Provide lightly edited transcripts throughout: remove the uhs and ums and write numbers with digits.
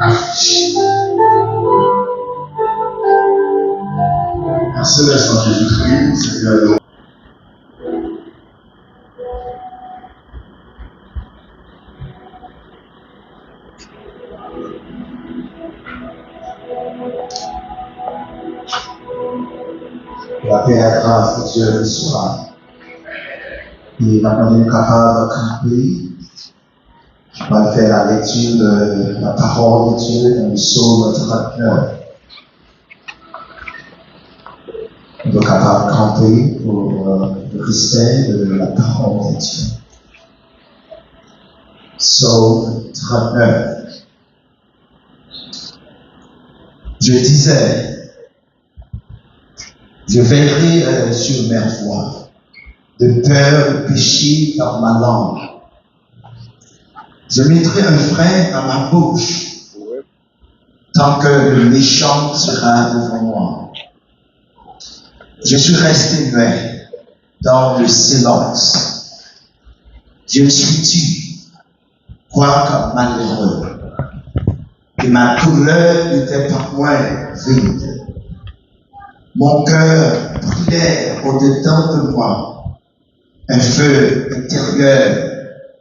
affiché. Un seul instant, Jésus-Christ, Seigneur. La paix et la grâce de Dieu le soir. Et maintenant, nous sommes capables de camper. On va faire la lecture de la parole de Dieu dans le psaume 39. On est capable de camper pour le respect de la parole de Dieu. Psaume 39. Je disais, je veillerai sur mes voies, de peur de pécher dans ma langue. Je mettrai un frein à ma bouche, tant que le méchant sera devant moi. Je suis resté muet dans le silence. Je me suis dit, quoique malheureux, et ma douleur n'était pas moins vide. Mon cœur brûlait au-dedans de moi. Un feu intérieur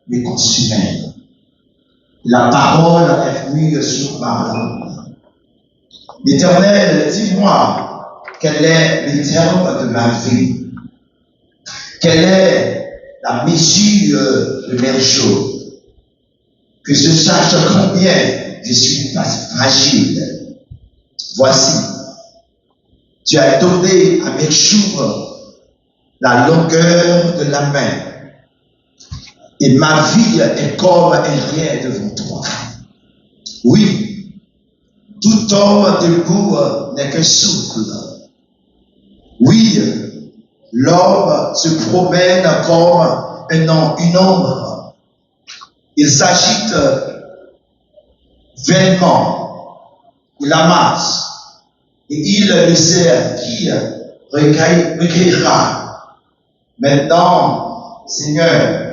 me consumait. La parole est venue sur ma langue. L'Éternel, dis-moi, quel est le terme de ma vie? Quelle est la mesure de mes jours? Que je sache combien je suis fragile. Voici, tu as donné à mes jours la longueur de la main, et ma vie est comme un rien devant toi. Oui, tout homme debout n'est que souffle. Oui, l'homme se promène comme une ombre. Il s'agite vainement, il amasse, et il ne sait qui recueillera. Maintenant, Seigneur,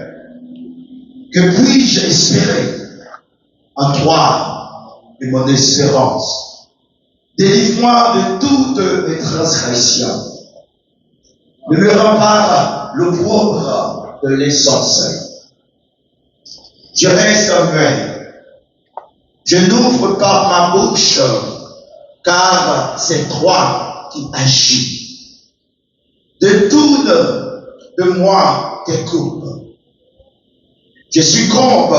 que puis-je espérer en toi et mon espérance? Délivre-moi de toutes mes transgressions. Ne me rends pas l'opprobre de l'insensé. Je reste muet. Je n'ouvre pas ma bouche, car c'est toi qui agis. Détourne de moi tes coupes. Je succombe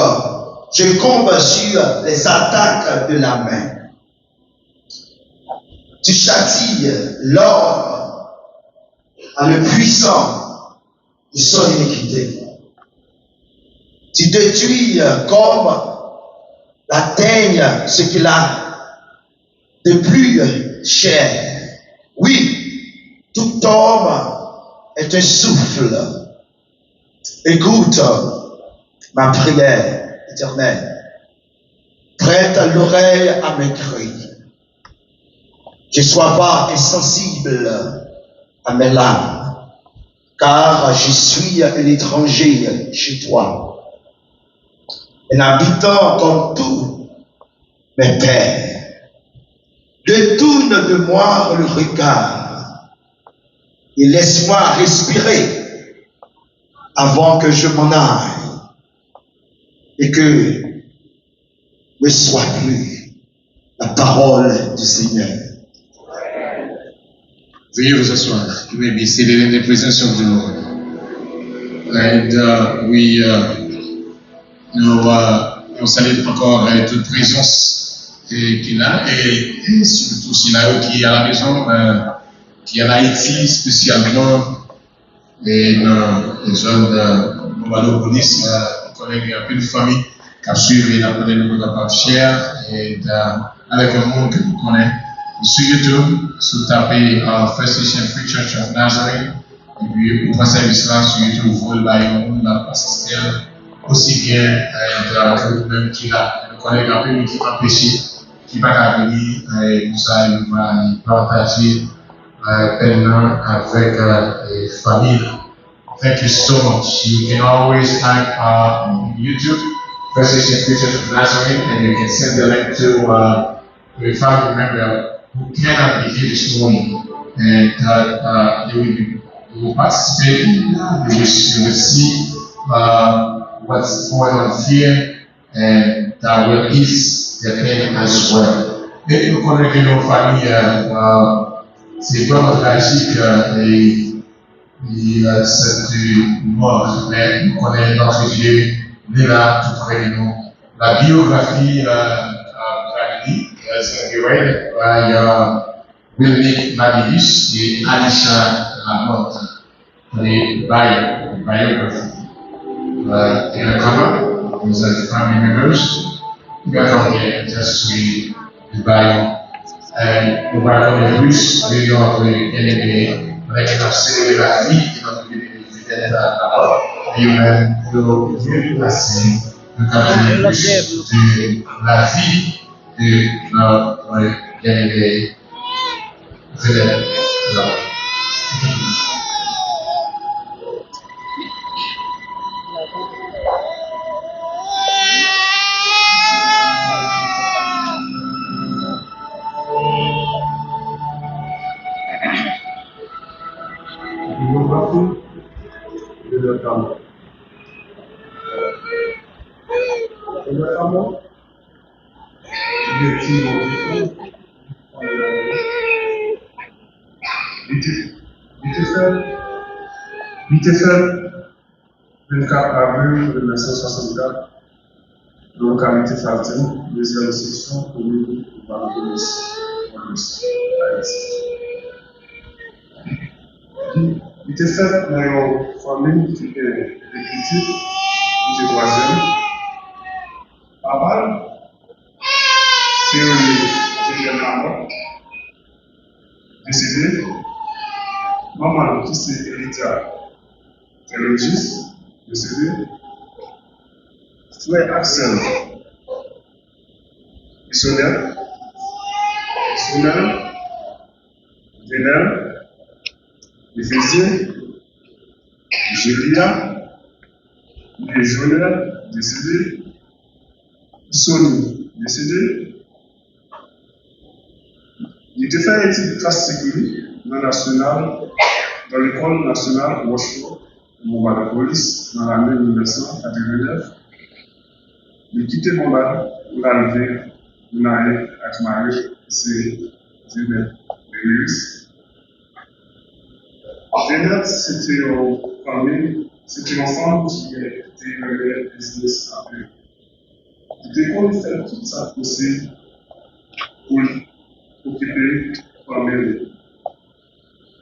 sur les attaques de la main. Tu châties l'homme à le puissant de son iniquité. Tu détruis comme la teigne ce qu'il a de plus cher. Oui, tout homme est un souffle. Écoute ma prière éternelle. Prête l'oreille à mes cris. Je ne sois pas insensible à mes larmes, car je suis un étranger chez toi, un habitant comme tous mes pères. Détourne de moi le regard et laisse-moi respirer avant que je m'en aille et que ne soit plus la parole du Seigneur. Veuillez vous asseoir. You may be seated in the presence of the Lord. And nous saluons encore toute présence qu'il a, et surtout s'il a qui est à la maison, qui est en Haïti spécialement, et dans les zones de Malopolis, on connaît un peu de famille qui a suivi la connaît le papa cher, et avec un monde que vous connaissez. Sur YouTube, vous tapez First Nation Free Church of Nazareth, et puis vous passez là sur YouTube, vous voyez la assister aussi bien que vous-même qui là, le collègue un peu qui va pécher, qui va venir, et pour ça, il va partager pleinement avec les familles. Thank you so much. You can always type on YouTube Association Christian of Nazareth, and you can send the link to a family member who cannot be here this morning, and they will participate. You will see what's going on here, and that will ease their pain as well. Et nous connaissons que nos familles, c'est vraiment tragique cette mort, mais nous connaissons notre Dieu, il est là tout près de nous. La biographie Brady, inspired by Willie Madius et Alicia Lamotte, the biography. Can I come up? Those are the family members. You can come here and just read the bio. Nous parlons de plus, nous avons éliminé avec la série de la vie qui notre vie est là-bas. Et même, nous devons passer le capitaine de la vie de notre bien-aimé Fidèle. Bitefel, 24 avril 1964, localité Falten, deuxième section, commune de Barbados, Bitefel, dans une famille qui est petite, qui est voisine. Papa, c'est généralement décédé. Maman, qui c'est Elita, théologiste, décédé. Frère Axel, missionnaire, Vénère, Éphésien, Julia, légionnaire, décédé. Sony, décédé. Il était fait études classiques dans l'école nationale Washington, Montréal Police, dans l'année 1989. Il quittait Montréal pour l'arrivée de Naïf avec Marie, c'est Zeynep Lewis. Zeynep, c'était une famille, c'était une femme qui était une business avec. Il était qu'on fait tout ça possible pour occuper la famille.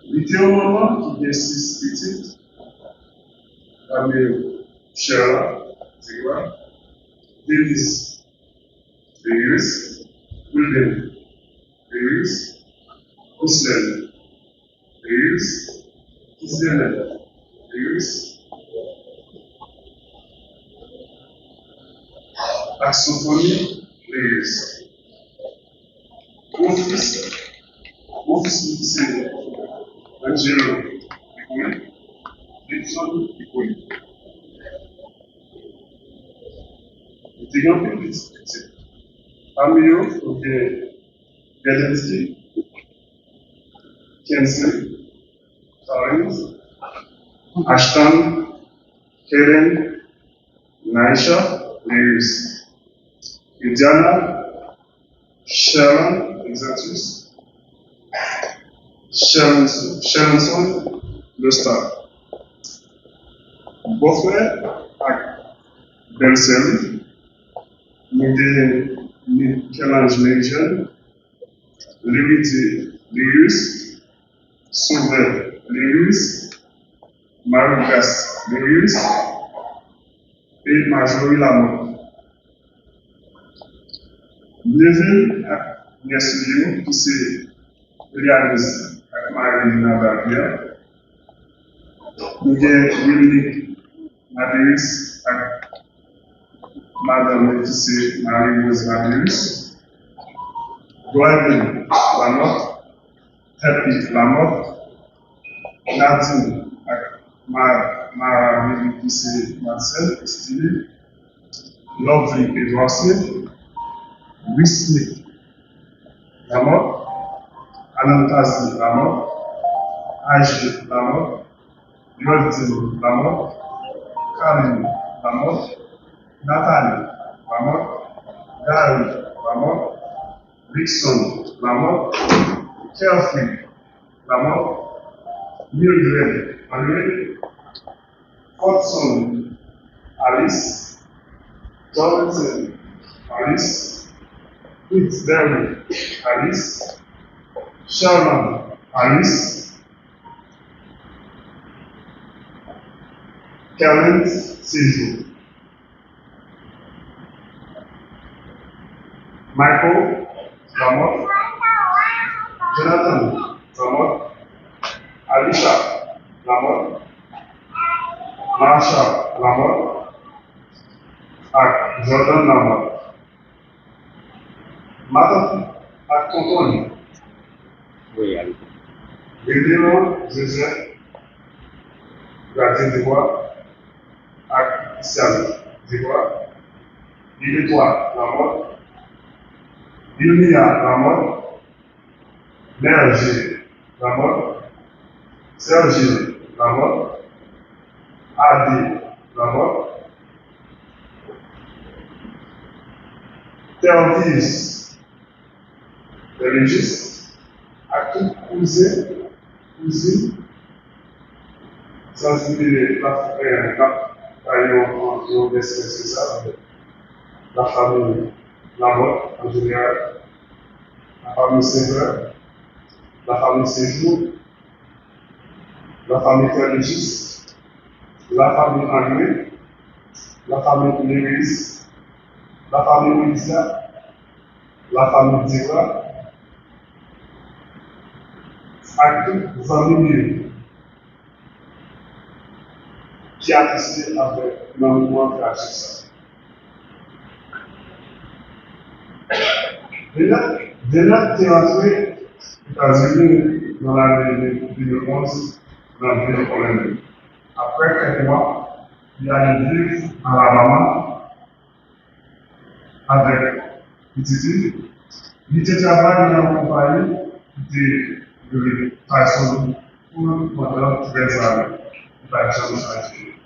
Il était un moment qui est si petit, la mère Sheila, c'est quoi? Davis, Lewis, William, Lewis, Hussein, Lewis, Israël, Lewis, Axophonie, Lewis. Mon fils, c'est Angelo, Gibson, il était grand peu petit. Parmi eux, il y a Zelensky, Kensen, Torrens, Ashton, Karen, Naisha, Lewis, Indiana, Sharon, Exatus, Sharonson, Le Star. Beau-frère, Belle-Sœur, Michel-Ange jeune, l'héritier Lewis, Sauveur Lewis, Marie-Grace Lewis et Marjorie Lamotte. Neville et Nessilio qui se réalisent avec Marie Navavia. Nous avons Willy Madéus avec Madame Laetitia Marie-Rose Madéus. Gordon Lamotte, Happy Lamotte, Nadine avec Marie-Laetitia Marcel, Stylé. Lovely Edward Smith, Louis Smith, la mort, Anantasi, la mort, Ajit, la mort, Yoldin, la mort, Karim, la mort, Nathalie, la mort, Gary, la mort, Rickson, la mort, Chelsea, la mort, Mildred, Manuel, Hodgson, Alice, Jonathan, Alice, Fitzgerald, Alice, Sherman, Alice, Karen Silva, Michael, Lamont, Jonathan, Lamont, Alicia, Lamont, Marsha, Lamont, ak Jordan Lamont. Madame ak Tonton, Oui, allez. Guédéon, Joseph, gardien de bois, ak Issam, de bois, Iletoile, Lamont, Ilmia, Lamont, Merger, Lamont, Serge, Lamont, Adi, Lamont, Théodis, Régis, à tout cousine, sensibiliser la famille Lamotte en général, la famille Sévère, la famille Séjour, la famille Régis, la famille Anglais, la famille Lévis, la famille Olisa, la famille Diva, à toutes familles qui a assisté avec le mouvement de la justice. Déjà, tu es entré aux États-Unis dans l'année 2011 dans le ville de Colombie. Après quelques mois, il y a une ville en Alabama avec Titi. Il était travaillé dans une compagnie de Tyson pour pendant 13 années. Il n'a jamais changé.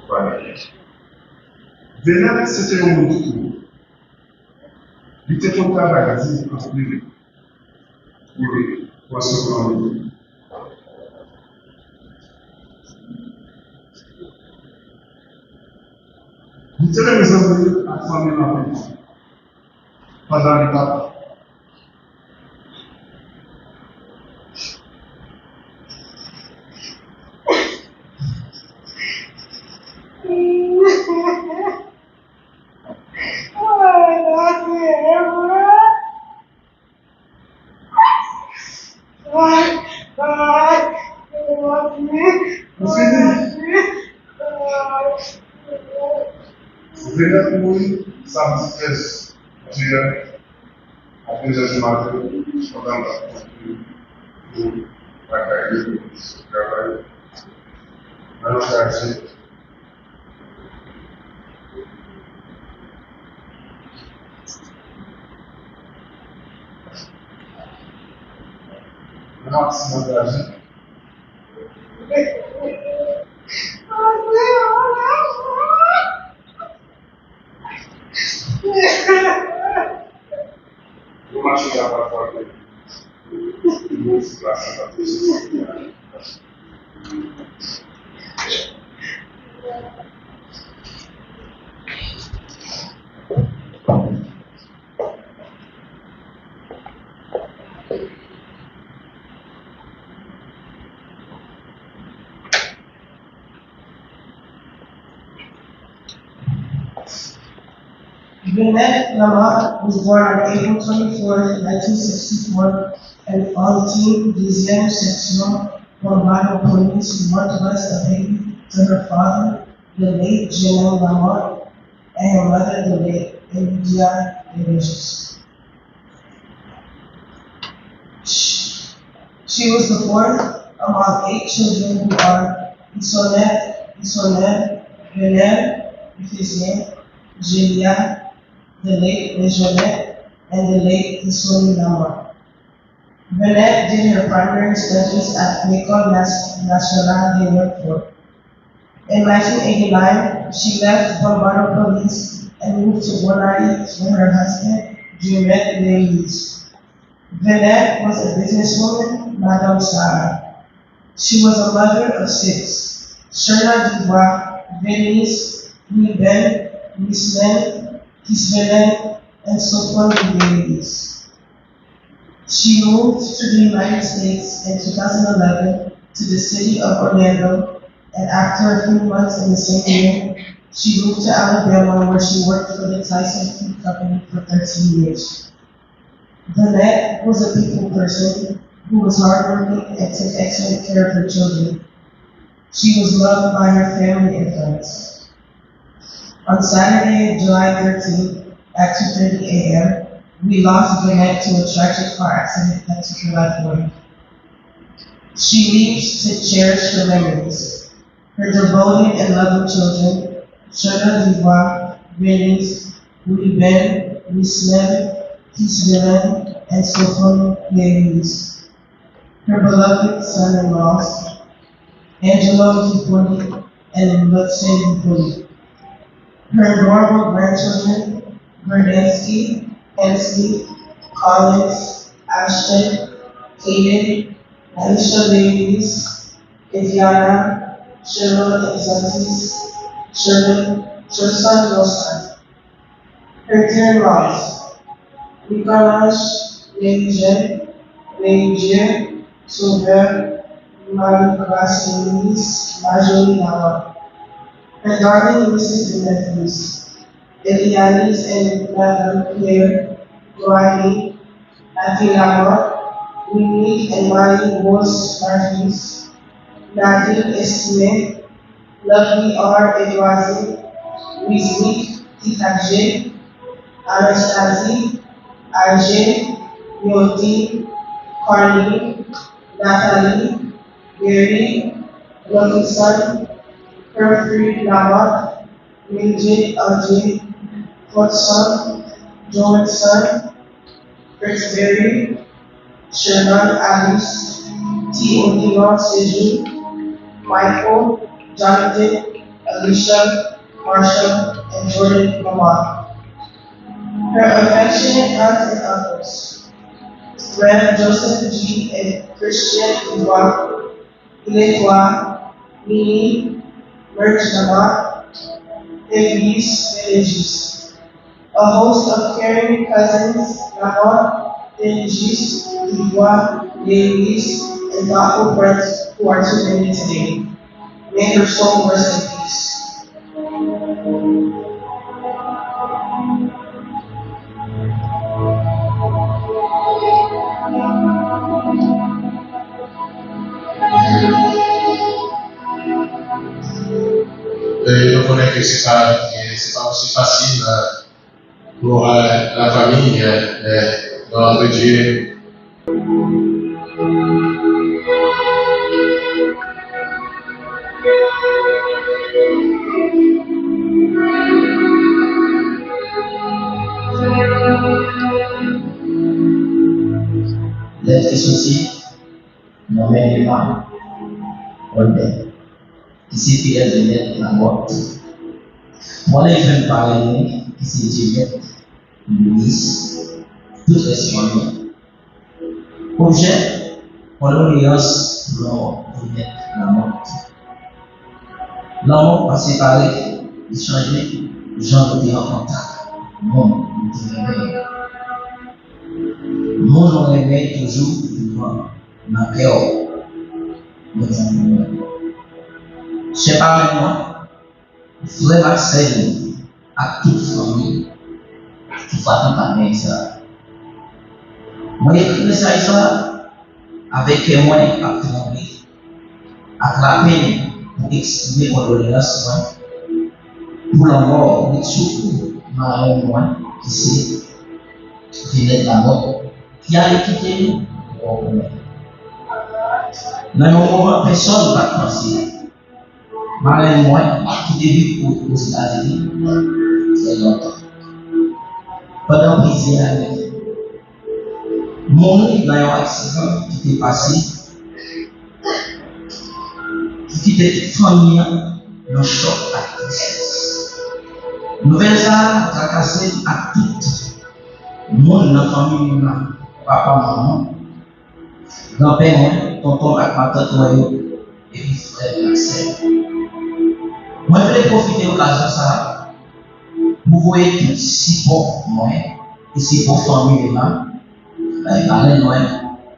Voilà. Venet, c'était un mouton. Il était au travail, il était en privé. Pour se prendre. Il était les envoyés à famille dans le pays. Pendant les papas. Venet mourir samedi 13 juillet à 2h du matin pendant la pour la carrière de travail dans le quartier. Un accident tragique. Le marché n'a pas frappé. Le mot se place à la position. Venet Lamont was born on April 24, 1964, in Fontaine, Deuxième Section, Bombado Police, northwest of Haiti, to her father, the late Janelle Lamont, and her mother, the late Emilia Delicious. She was the fourth among 8 children who are Isonette, Venel, Ephesienne, Julia, the late Jeanette, and the late Isoni Lamar. Venette did her primary studies at L'École Nationale de Roquefort. In 1989, she left Bombardo Police and moved to Bonaire with her husband, Juliette Lewis. Venette was a businesswoman, Madame Sarah. She was a mother of 6, Sherna Dubois, Venise, Louis-Ben, Louis-Len, Kisvelen, and Sophon Lewis. She moved to the United States in 2011 to the city of Orlando, and after a few months in the same year, she moved to Alabama where she worked for the Tyson Food Company for 13 years. Venette was a people person who was hardworking and took excellent care of her children. She was loved by her family and friends. On Saturday, July 13th at 2:30 a.m., we lost Venette to a tragic car accident that took her life away. She leaves to cherish her memories. Her devoted and loving children, Sherna Dubois, Venise, Louis-Ben, Louis-Len, Kisvelen, and Sophon Lewis. Her beloved son-in-laws, Angelo Hippolyte and Lutsen Hippolyte. Her adorable grandchildren, Verdansky, Hensley, Collins, Ashton, Kaden, Alicia Lewis, Viviana, Cheryl Exotis, Sherson Rosan. Her dear-in-laws, Nicolas, Légion, Légion, Sauveur, Marie-Grace Louise, Marjorie Lamar. Her darling nieces and nephews, Elianis and Madame Claire, Riley, Matthew Lamar, Winnie and Marie Rose Marquis, Nadine Esme, Lovely R. Edouazi, Riznik Tikakje, Anastasie, Arjé, Yodi, Carly, Nathalie, Gary, Robinson, Perfrey Lamar, Minjit Ajay, Hudson, Johnson, Fritz-Berry, Sherman Alice, T. Odion Seju, Michael, Jonathan, Alicia, Marshall, and Jordan Lamar. Her affectionate aunts and uncles, Rev. Joseph G. and Christian Dubois, Iletois, Mini, Merch Lamar, Davies Villages. A host of caring cousins, Lamar, Denigis, Dubois, Davies, and thoughtful friends who are too many today. May her soul rest in peace. Je connais que c'est pas aussi facile pour la famille d'entrer Dieu. L'être associé, nommé Emma, Holden, ici Pierre Juliette la morte. Moi, les jeunes parrainés, ici Juliette, Louis, toutes les soignées. Objet, condoléances pour Juliette la morte. L'amour a séparé, échangé, Jean était en contact. Non, nous on aimait toujours devant ma cœur. Je parle de moi, frère Marcel, à toute famille, qui fait un peu ça. Moi, j'écris ça avec moi à tremper pour exprimer mon doléance pour la mort, mais surtout, moi, qui c'est Juliette la mort, qui a quitté nous. Dans un moment, personne ne va penser. Marraine moi, qui débute aux États-Unis, très longtemps. Pendant plusieurs années, mon dans un accident qui était passé, qui était famille dans le choc à tristesse. Nouvelle ça, tracassé à tout le monde dans la famille, papa, maman, grand-père, tonton, avec ma tante, et puis frère, ma sœur. Moi, je voulais profiter de l'occasion ça pour voir tout si bon moi et si bon famille là, parler moi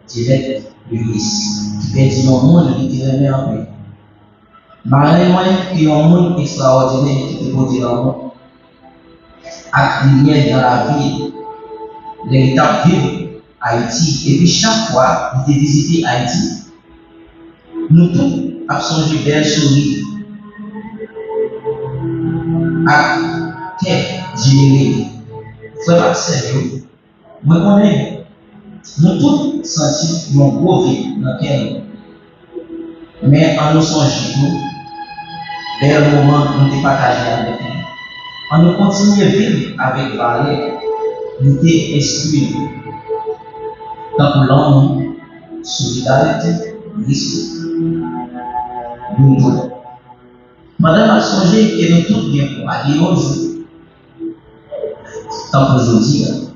direct de l'église. Qui peut dire au monde qui te remet en paix. Parler moi qui est un monde extraordinaire qui te peut dire au monde. Avec dans la vie, l'étape vivre Haïti. Et puis chaque fois, il te visiter Haïti, nous tous avons songé belle souris. À terre générée, frère Marcel, moi connais, nous tous senti mon gros vide dans lequel, mais en nous songeant, vers le moment où nous sommes partagés avec nous, en nous continuant à vivre avec valeur, nous sommes inspirés, tant pour l'amour, solidarité, respect. Nous Madame a songé que nous tous bien pour aller au jour. Tant que je dis,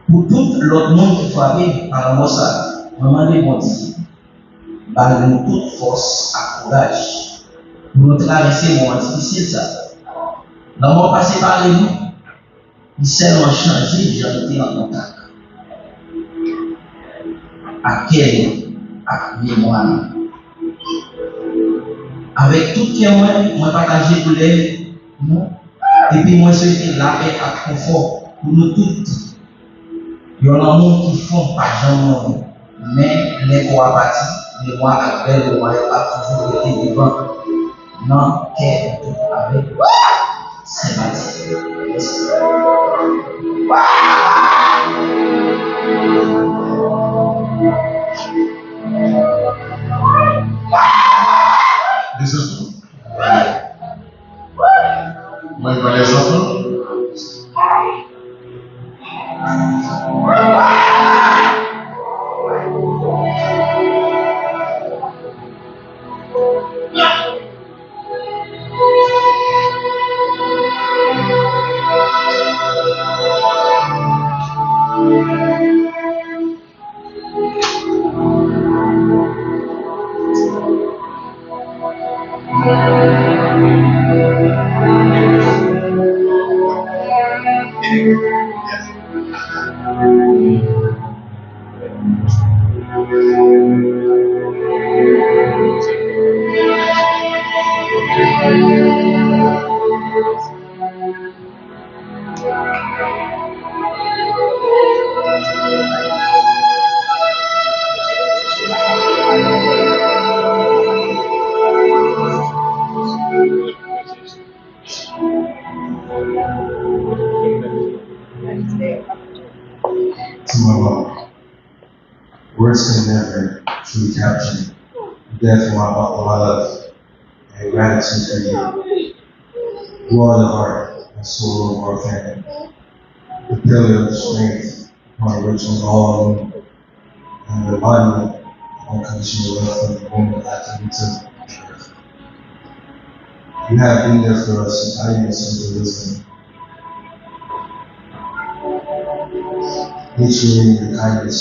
pour tout l'autre monde qui frappé par la mort, maman de bon Dieu, nous toute force et courage pour nous traverser le moment difficile. Ça. Dans le moment passé par les nous, il s'est seulement changé, j'ai été en contact. À quel mémoire. Avec tout qui est moi partager pour les nous et puis moi souhaiter la paix et le confort pour nous toutes. Il y a un monde qui font pas jamais mais les coapatis, les mois actuels, les mois a toujours été devant non qu'est avec sympathie. Les enfants. Moi, je vois les enfants. To my mom. Words can never truly capture the depth of my love and gratitude for you. You are the heart and soul of our family, the pillar of strength upon which we all lean, and the embodiment of unconditional love from the moment after we took the earth. You have been there for us in kindness and wisdom. Nurturing your kindness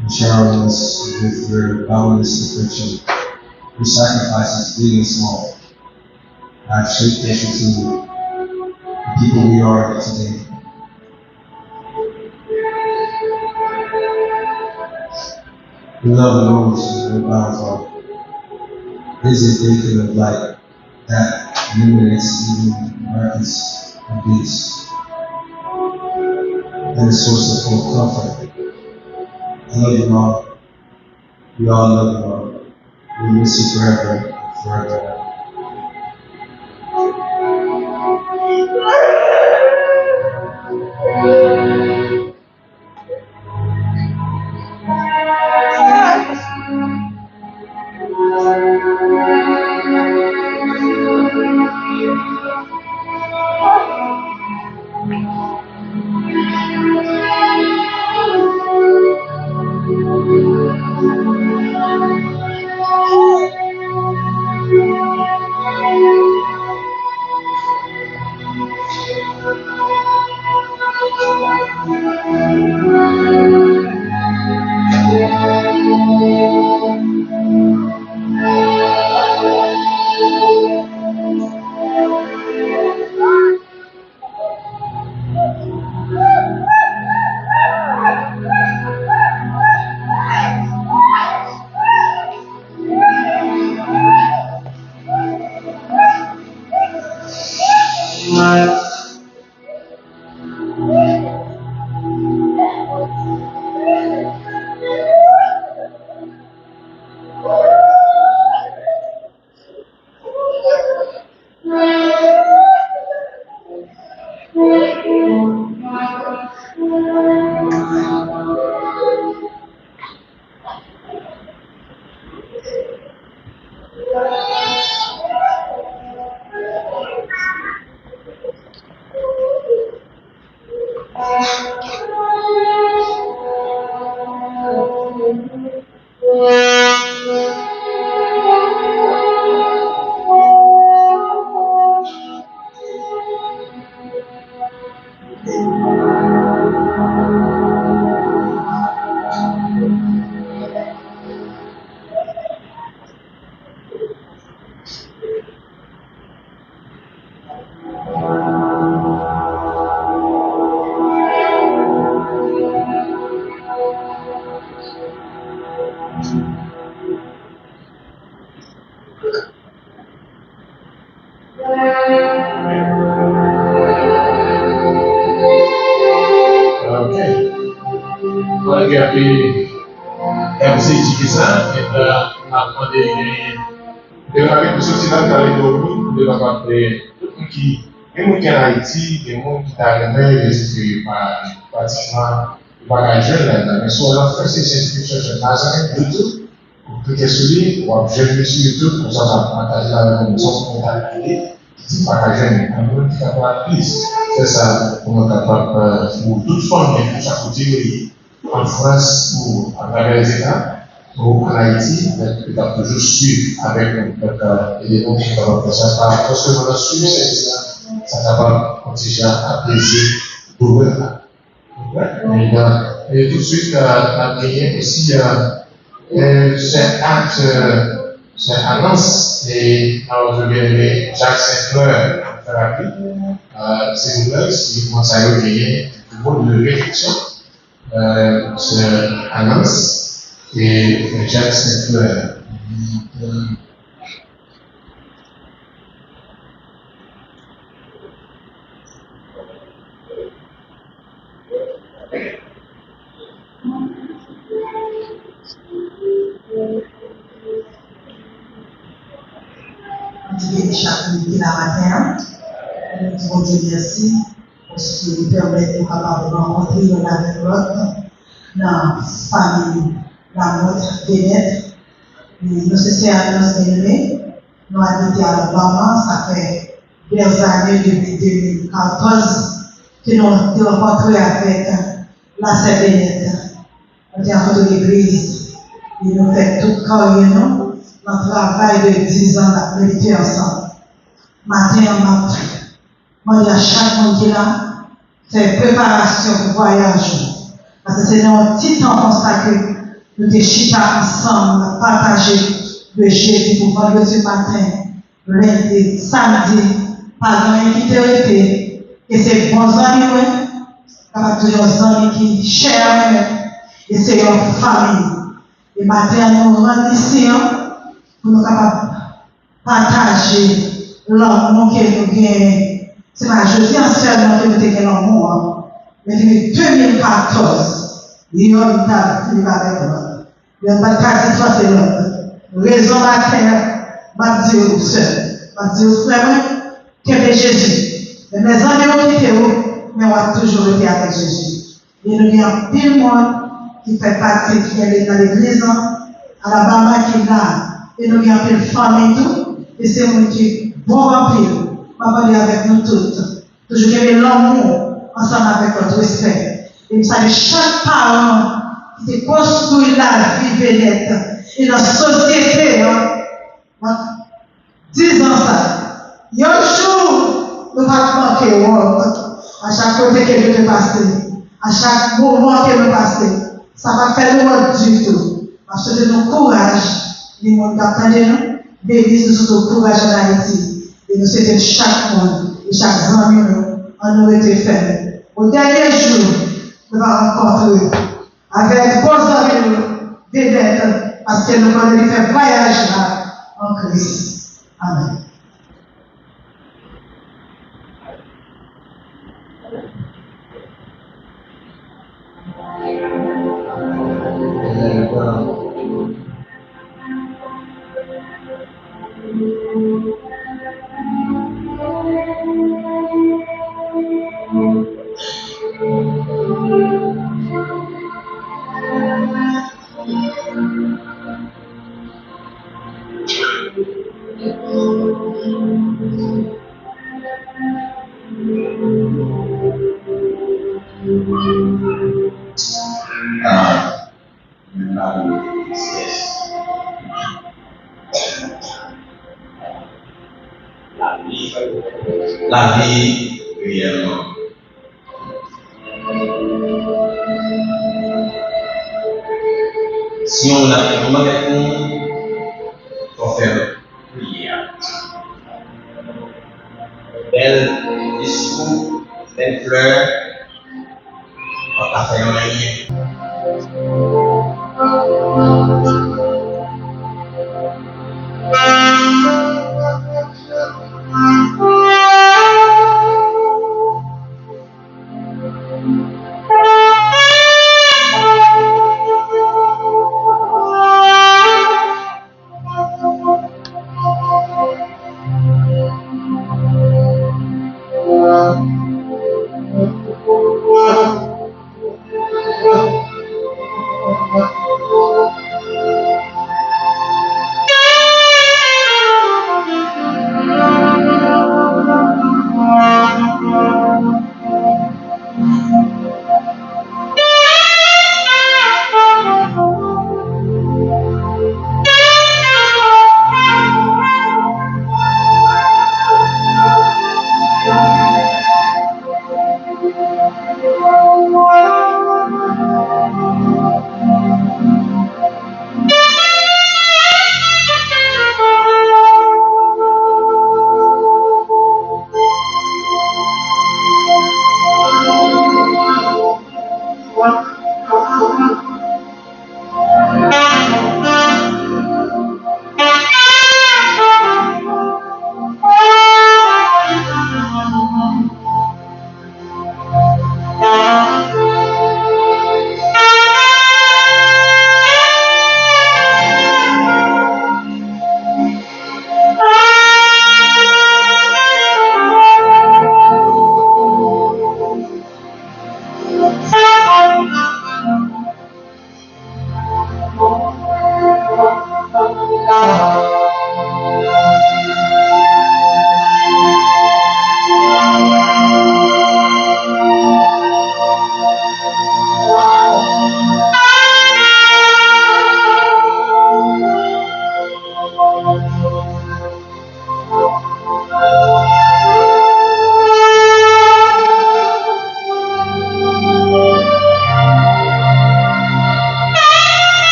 and showering us with your boundless affection, your sacrifices big and small, have shaped us into the people we are today. Your love knows no bounds are. It is a beacon of light that illuminates even the darkest of days. And a source of full comfort. I love you, Mom. We all love you, Mom. We miss you forever and forever. Même qui en Haïti, des gens qui t'arrivent, c'est pratiquement pas jeune, mais soit là, c'est inscription sur Nazareth, YouTube, pour cliquer sur lui, ou je vais sur YouTube, pour ça, ça va partager la maison pour calculer, c'est pas jeune, on peut faire plus. C'est ça, on est capable, pour toute forme de chaque côté, en France ou à travers les États, ou en Haïti, tu dois toujours suivre avec les gens qui vont faire ça. Parce que dans le suivre, c'est ça. Ça va continuer à apaiser douleur. Et tout de suite, la prière aussi, c'est acte, c'est annonce, et alors je vais Jacques Saint-Fleur en thérapie. C'est une œuvre, c'est comment ça a gagné le mot de réflexion. C'est annonce, et Jacques Saint-Fleur. Chaque midi la matin, nous disons Dieu merci parce qu'il nous permet de rencontrer l'un avec l'autre dans la famille, la nôtre, Bénet. Nous sommes annonce aimés, nous habitons à Alabama, ça fait des années depuis 2014 que nous avons rencontré avec la sœur Bénet. Nous avons rencontré l'église et nous faisons tout carrière. Notre travail de 10 ans à méditer ensemble. Matin, moi, il y a chaque monde qui est là, fait préparation pour voyage. Parce que c'est dans un petit temps comme ça que nous déchirons ensemble, partager le jeudi pour vendredi matin, lundi, samedi, pas rien qui te répète. Et c'est bons amis, capable de nos amis qui chèrent, et c'est leur famille. Et matin, nous rendons ici, pour nous capables partager l'amour que nous gagnons. C'est pas jeudi en seulement que nous avons l'amour, mais depuis 2014, il y a une table qui va avec moi. Il y a une quasi fois c'est l'autre. Raison matin, je dis au seul, je dis au frère, que de Jésus. Mais mes amis ont quitté où, mais on a toujours été avec Jésus. Et nous avons pile monde qui fait partie, qui est dans l'église, à la Bama qui est là. Et nous avons une famille tout, et c'est moi qui bon rempli, va parler avec nous toutes. Toujours qu'il y ait l'amour ensemble avec votre respect. Et vous savez, chaque parent qui construit la vie vénette et la société, 10 ans ça. Il y a un jour, nous allons manquer à chaque côté que nous passons, à chaque moment que nous passons. Ça va faire nous du tout. Parce que nous courage, les gens qui attendent nous, bénissent nous courage en Haïti. Et nous souhaitons chaque monde et chaque ami en nous été fait. Au dernier jour, nous allons rencontrer avec vos amis des bêtes parce que nous allons faire voyage là en Christ. Amen. La vie réellement. Si on a fait un pour faire prière. Belle discours, belle fleur, on va faire rien.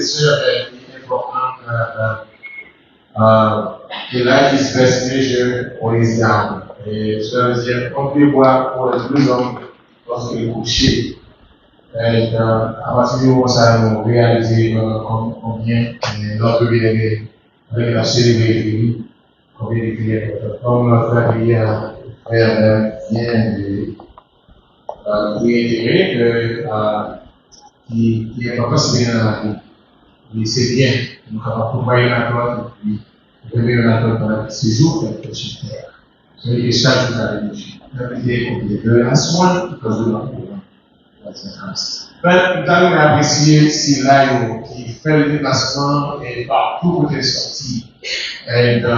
sûr important. The life is best measured when it's down. Et ça veut dire qu'on peut voir pour le plus long lorsqu'il est couché. Et à partir du moment où ça nous réalise combien notre vie avec la célébrité, combien de prières, comme notre prière vient de réitérer qui est pas possible dans la vie. C'est bien, nous sommes capables de voyer la gloire et puis revenir la gloire pendant ces jours sur terre. So you start with that energy. Every day will be a very last one because we don't know what's in us. Ben, nous allons apprécier si là, qui fait le déplacement et par tout côté sorti, et pour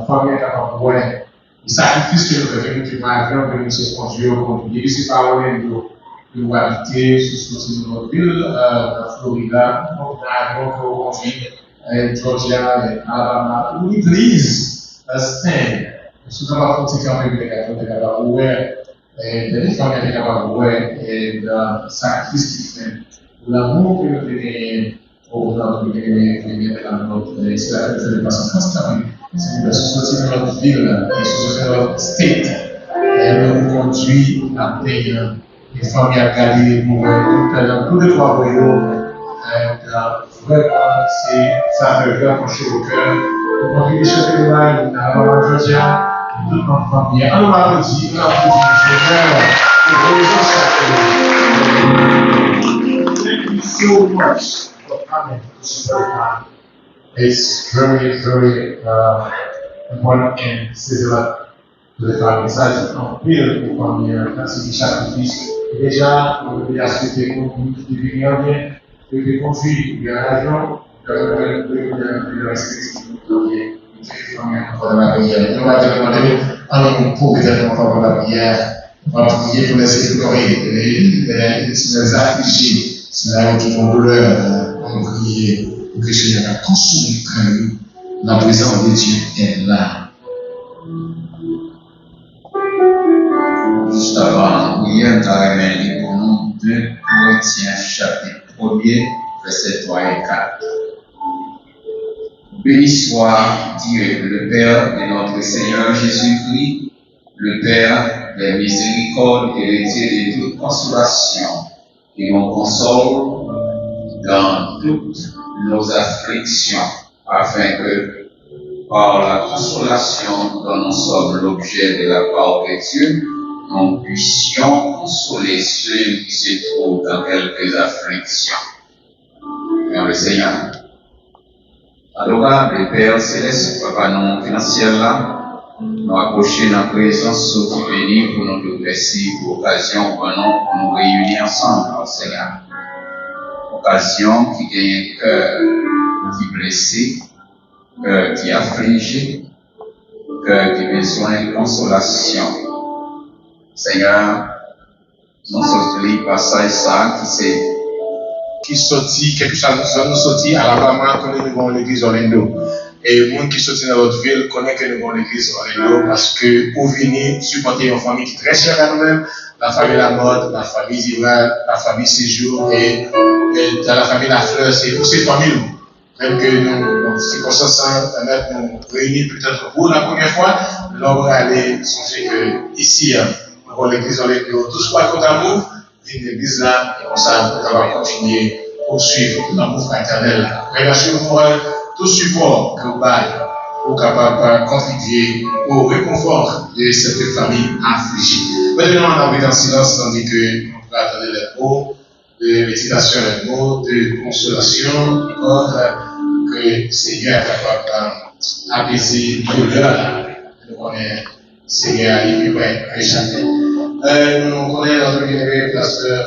famille capable de voir les sacrifices que nous devons faire, que nous se conduire, contribuer, c'est pas loin de nous habiter sur notre ville, la Florida, donc on vit Georgia, Alabama, où l'Église stand. Sous la fonte qui a été capable de faire ouvert, des femmes qui étaient capables d'ouvrir et le sacrifice qui fait, l'amour que nous avons pour notre vie, c'est la fête de passer constamment. C'est la société de notre ville, la société de notre state. Elle nous conduit à payer les familles à garder pour tous les trois voyous. Vraiment, ça fait vraiment chaud au cœur. Nous continuons de chanter le live dans la Georgia. Toute notre famille. Alors, on applaudit, Thank you so much for coming to support time. It's very, very important and says a lot to the family. Ça, c'est un pile pour famille, merci du sacrifice. Déjà, on veut aspecter qu'on puisse devenir bien, de conduire bien l'argent, de respecter notre bien. On va demander pour peut-être encore la prière, on va prier pour les économies, les affligés, c'est là qui font douleur, on va prier pour que le Seigneur a consommé très nous. La présence de Dieu est là. Juste avant, prière, carrément, pour nous, 2 Corinthiens, chapitre 1er, versets 3 et 4. Béni soit Dieu, le Père de notre Seigneur Jésus-Christ, le Père des miséricordes et le Dieu de toute consolation, qui nous console dans toutes nos afflictions, afin que, par la consolation dont nous sommes l'objet de la part de Dieu, nous puissions consoler ceux qui se trouvent dans quelques afflictions. Dans le Seigneur. Adorable Père Céleste, Papa non financier là, nous accrocher dans la présence qui bénit pour nous merci pour l'occasion pour nous réunir ensemble, Seigneur. Occasion qui gagne un cœur qui est blessé, cœur qui est affligé, cœur qui a besoin de consolation. Seigneur, nous sommes les passages ça qui sortit, quelque chose nous sortit à Alabama, connaît nous avons l'église Orlando. Et le monde qui sortit dans notre ville connaît que nous avons l'église Orlando parce que pour venir supporter une famille qui est très chère à nous-mêmes, la famille La Mode, la famille Zival, la famille Séjour et dans la famille La Fleur, c'est pour ces familles. Même que nous, c'est comme ça, nous réunir peut-être pour la première fois, nous allons aller songer que ici, nous avons l'église Orlando, tous pas contre amour. L'église là, et comme ça, nous allons continuer à poursuivre l'amour fraternel. Relation morale, tout support que vous avez pour capable de contribuer au réconfort de cette famille affligée. Maintenant, on a pris en silence, tandis que nous allons attendre les mots de méditation, les mots de consolation, que le Seigneur est capable d'apaiser le douleur. Nous connaissons le Seigneur, il peut échapper. Nous connaissons notre bien-aimé pasteur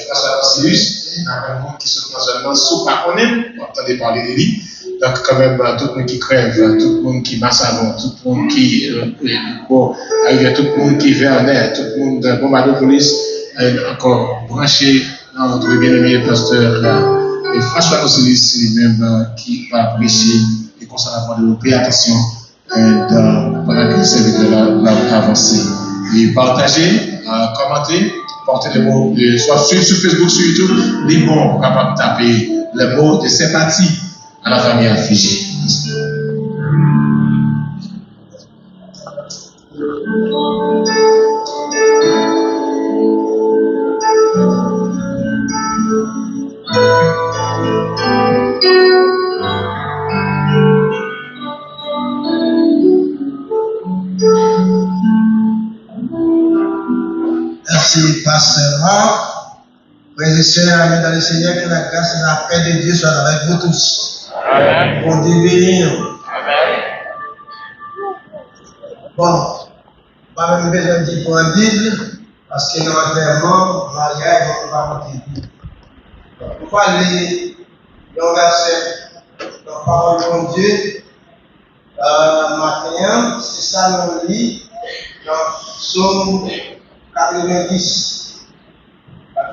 François Marcellus, il y a un monde qui se trouve seulement sous par connaître, on entendait parler de lui. Donc, quand même, tout le monde qui crève, tout le monde qui masse avant, tout le monde qui bon, tout le monde qui vient en air, tout le monde de Bombardopolis, encore branché dans notre bien-aimé pasteur François Marcellus lui-même qui va prêcher et concernant de payer attention pendant que le serviteur l'a avancé. Et partagez, commentez, portez des mots, soit sur Facebook, sur YouTube, les bons, capable de taper les mots de sympathie à la famille affligée. Merci, Pasteur Marc. Frères et sœurs, amis dans le Seigneur, que la grâce et la paix de Dieu soient avec vous tous. Amen. Pour Dieu bénir. Amen. Bon, pas même besoin de dire pour un Bible, parce que dans l'enterrement, mariage, on va monter. On va aller dans le verset, dans la parole de Dieu, matin, c'est ça qu'on lit dans Psaume 90.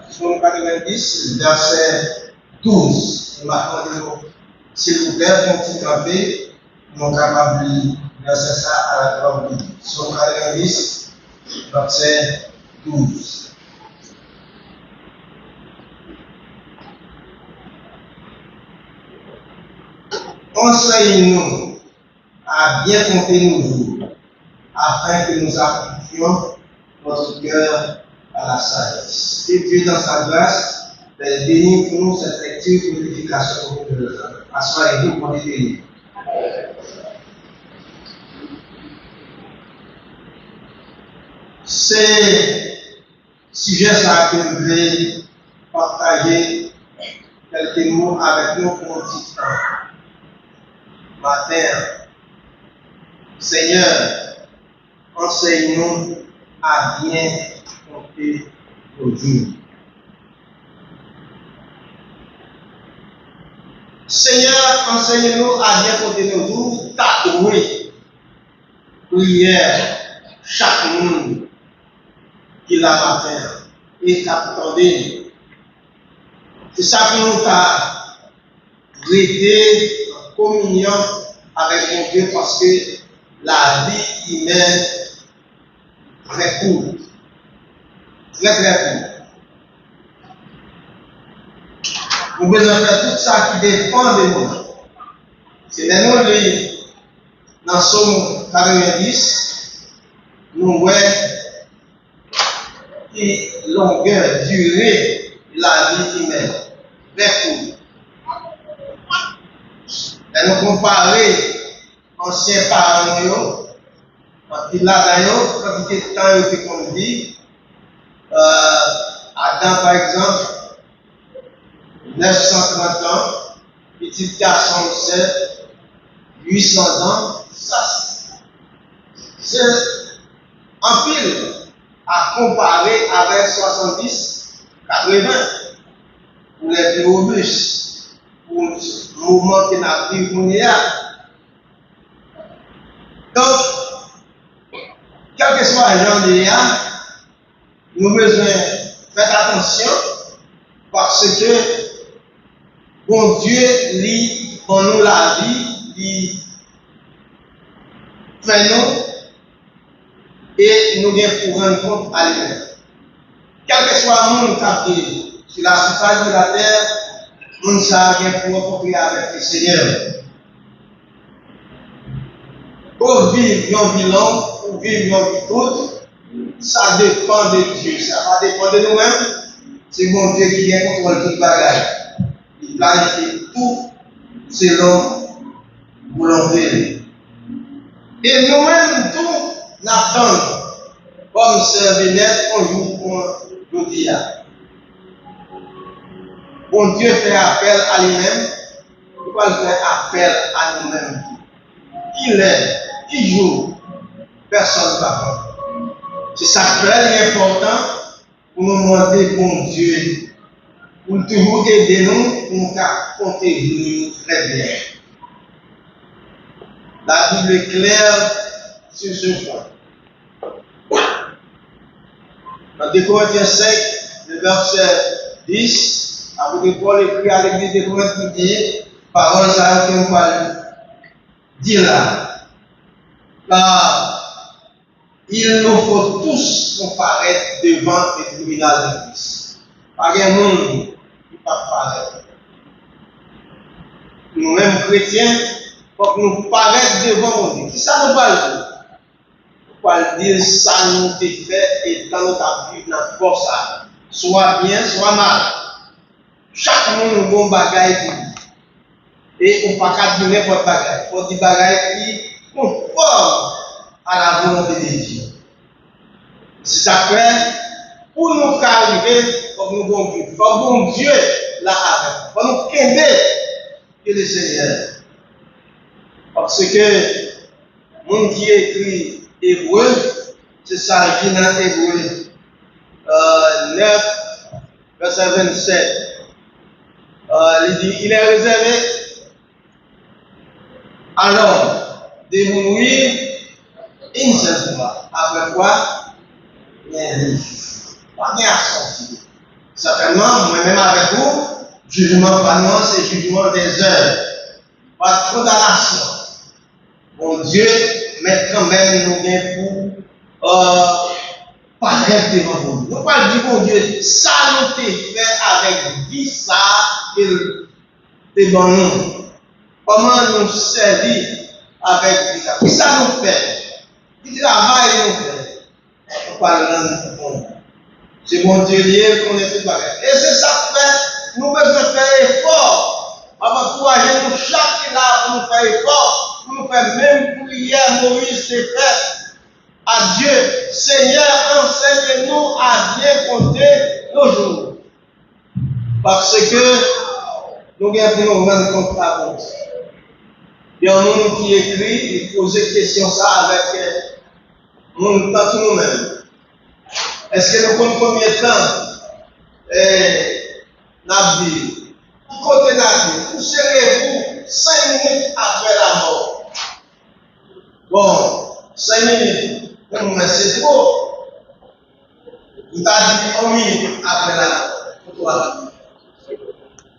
Psaume 90, verset 12. S'il vous plaît, mon petit café, mon capable de verser ça à la gloire de Dieu. Psaume 90, verset 12. Enseigne-nous à bien compter nos jours, afin que nous appliquions notre cœur à la sagesse. Et Dieu, dans sa grâce, bénit pour nous cette lecture pour l'édification de nos âmes. Assoyez-vous pour les bénir. C'est sujet ça que je voulais partager quelques mots avec nous pour un petit temps. Matin, Seigneur, enseigne-nous à bien compter nos jours. Seigneur, enseigne-nous à bien compter nos jours, tatouer, prière, chaque monde qui l'a matin et t'attendait. C'est ça que nous a été en communion avec mon Dieu parce que la vie humaine est très courte. Très courte. Nous devons faire tout ça qui dépend de nous. C'est dans nos livres, dans Psaume 90, nous voyons qui longueur, durée de la vie humaine. Très courte. Et nous comparer anciens parents, quand il a quantité de temps que qu'on dit, Adam par exemple, 930 ans, petit garçon 7, 800 ans, ça c'est en pile à comparer avec 70, 80 pour les plus robustes, pour le mouvement qui n'a plus qu'on y a. Donc, quel que soit le genre de l'IA, nous avons besoin de faire attention parce que bon Dieu lit en nous la vie, il fait nous et nous devons pour rendre compte à lui-même. Quel que soit le monde qui vit sur la surface de la terre, nous savons pour rencontrer avec le Seigneur. Pour vivre une vie longue, pour vivre une vie courte, ça dépend de Dieu, ça va dépendre de nous-mêmes. C'est mon Dieu qui vient contrôler tout le bagage. Il planifie tout selon volonté. Et nous-mêmes, tout n'attendons comme serviette un jour pour nous dire. Bon Dieu fait appel à lui-même, il va faire appel à nous-mêmes. Il est, il joue, personne ne va prendre. C'est ça très important pour nous demander bon Dieu, pour toujours aider nous, pour nous compter très bien. La Bible est claire sur ce point. Dans 2 Corinthiens 5, le verset 10, après que Paul écrit à l'église de Corinthe, il dit, parole ça qu'on va dire là. Car il nous faut tous comparaître devant les tribunaux de Christ. Pas un monde qui ne peut pas paraître. nous-mêmes chrétiens, faut que nous paraître devant mon Dieu. Qui ça nous parle? Nous parle dire ça nous a fait et dans notre vie, dans force, soit bien, soit mal. Chaque monde nous a un bagage pour nous. Et on ne peut pas dire n'importe bagage. Il faut dire bagage qui conforme à la volonté de Dieu. Si ça fait, pour nous arriver, il faut que nous bon Dieu. Il faut que bon Dieu là avec. Il faut nous aider que le Seigneur. Parce que le monde qui écrit Hébreu, c'est ça qui est dans Hébreu 9, verset 27. Il dit, il est réservé alors de mourir une seule fois. Après quoi? Il y a un livre. Pas bien sorti. Certainement, moi-même avec vous, jugement pas non, c'est jugement des heures. Pas de condamnation. Mon Dieu, mais quand même, nous venons pour paraître devant vous. Nous parlons du bon Dieu, ça nous fait avec vie, ça, et bon nous. Comment nous servir avec vie, ça. Qui ça nous fait? Qui travail nous fait? Nous parlons de bon. C'est mon Dieu lié qu'on est tout pareil. Et c'est ça que fait, nous devons faire effort. Avant encourager nous chaque là pour nous faire effort. Pour nous faire même prière, Moïse s'est fait à Dieu. Seigneur, enseigne-nous à bien compter nos jours. Parce que nous devons nous rendre compte à compte. Il y a un monde qui écrit, il pose des questions ça avec nous, pas tout nous-mêmes. Est-ce que nous comptons combien de temps Nabi, côté Nabi, où serez-vous 5 minutes après la mort? Bon, 5 minutes, c'est trop. Il t'a dit 1 minute après la mort.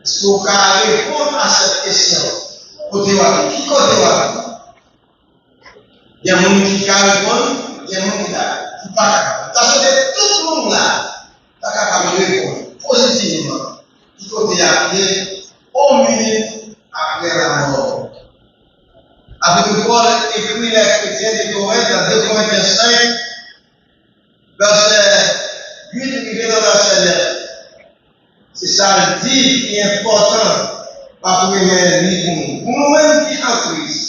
Est-ce que vous pouvez répondre à cette question? Côté Wabi, qui côté Wabi? Il y a des gens qui répondent, il y a des gens qui ne pas. Parce que tout le monde là, tu as capable de répondre positivement. Il faut dire 1 minute après la mort. Avec le Paul écrit les chrétiens de Corinthe dans 2 Corinthiens 5, verset 8, il est dans verset 9. C'est ça le dit qui est important par premier livre. Pour nous-mêmes qui en Christ,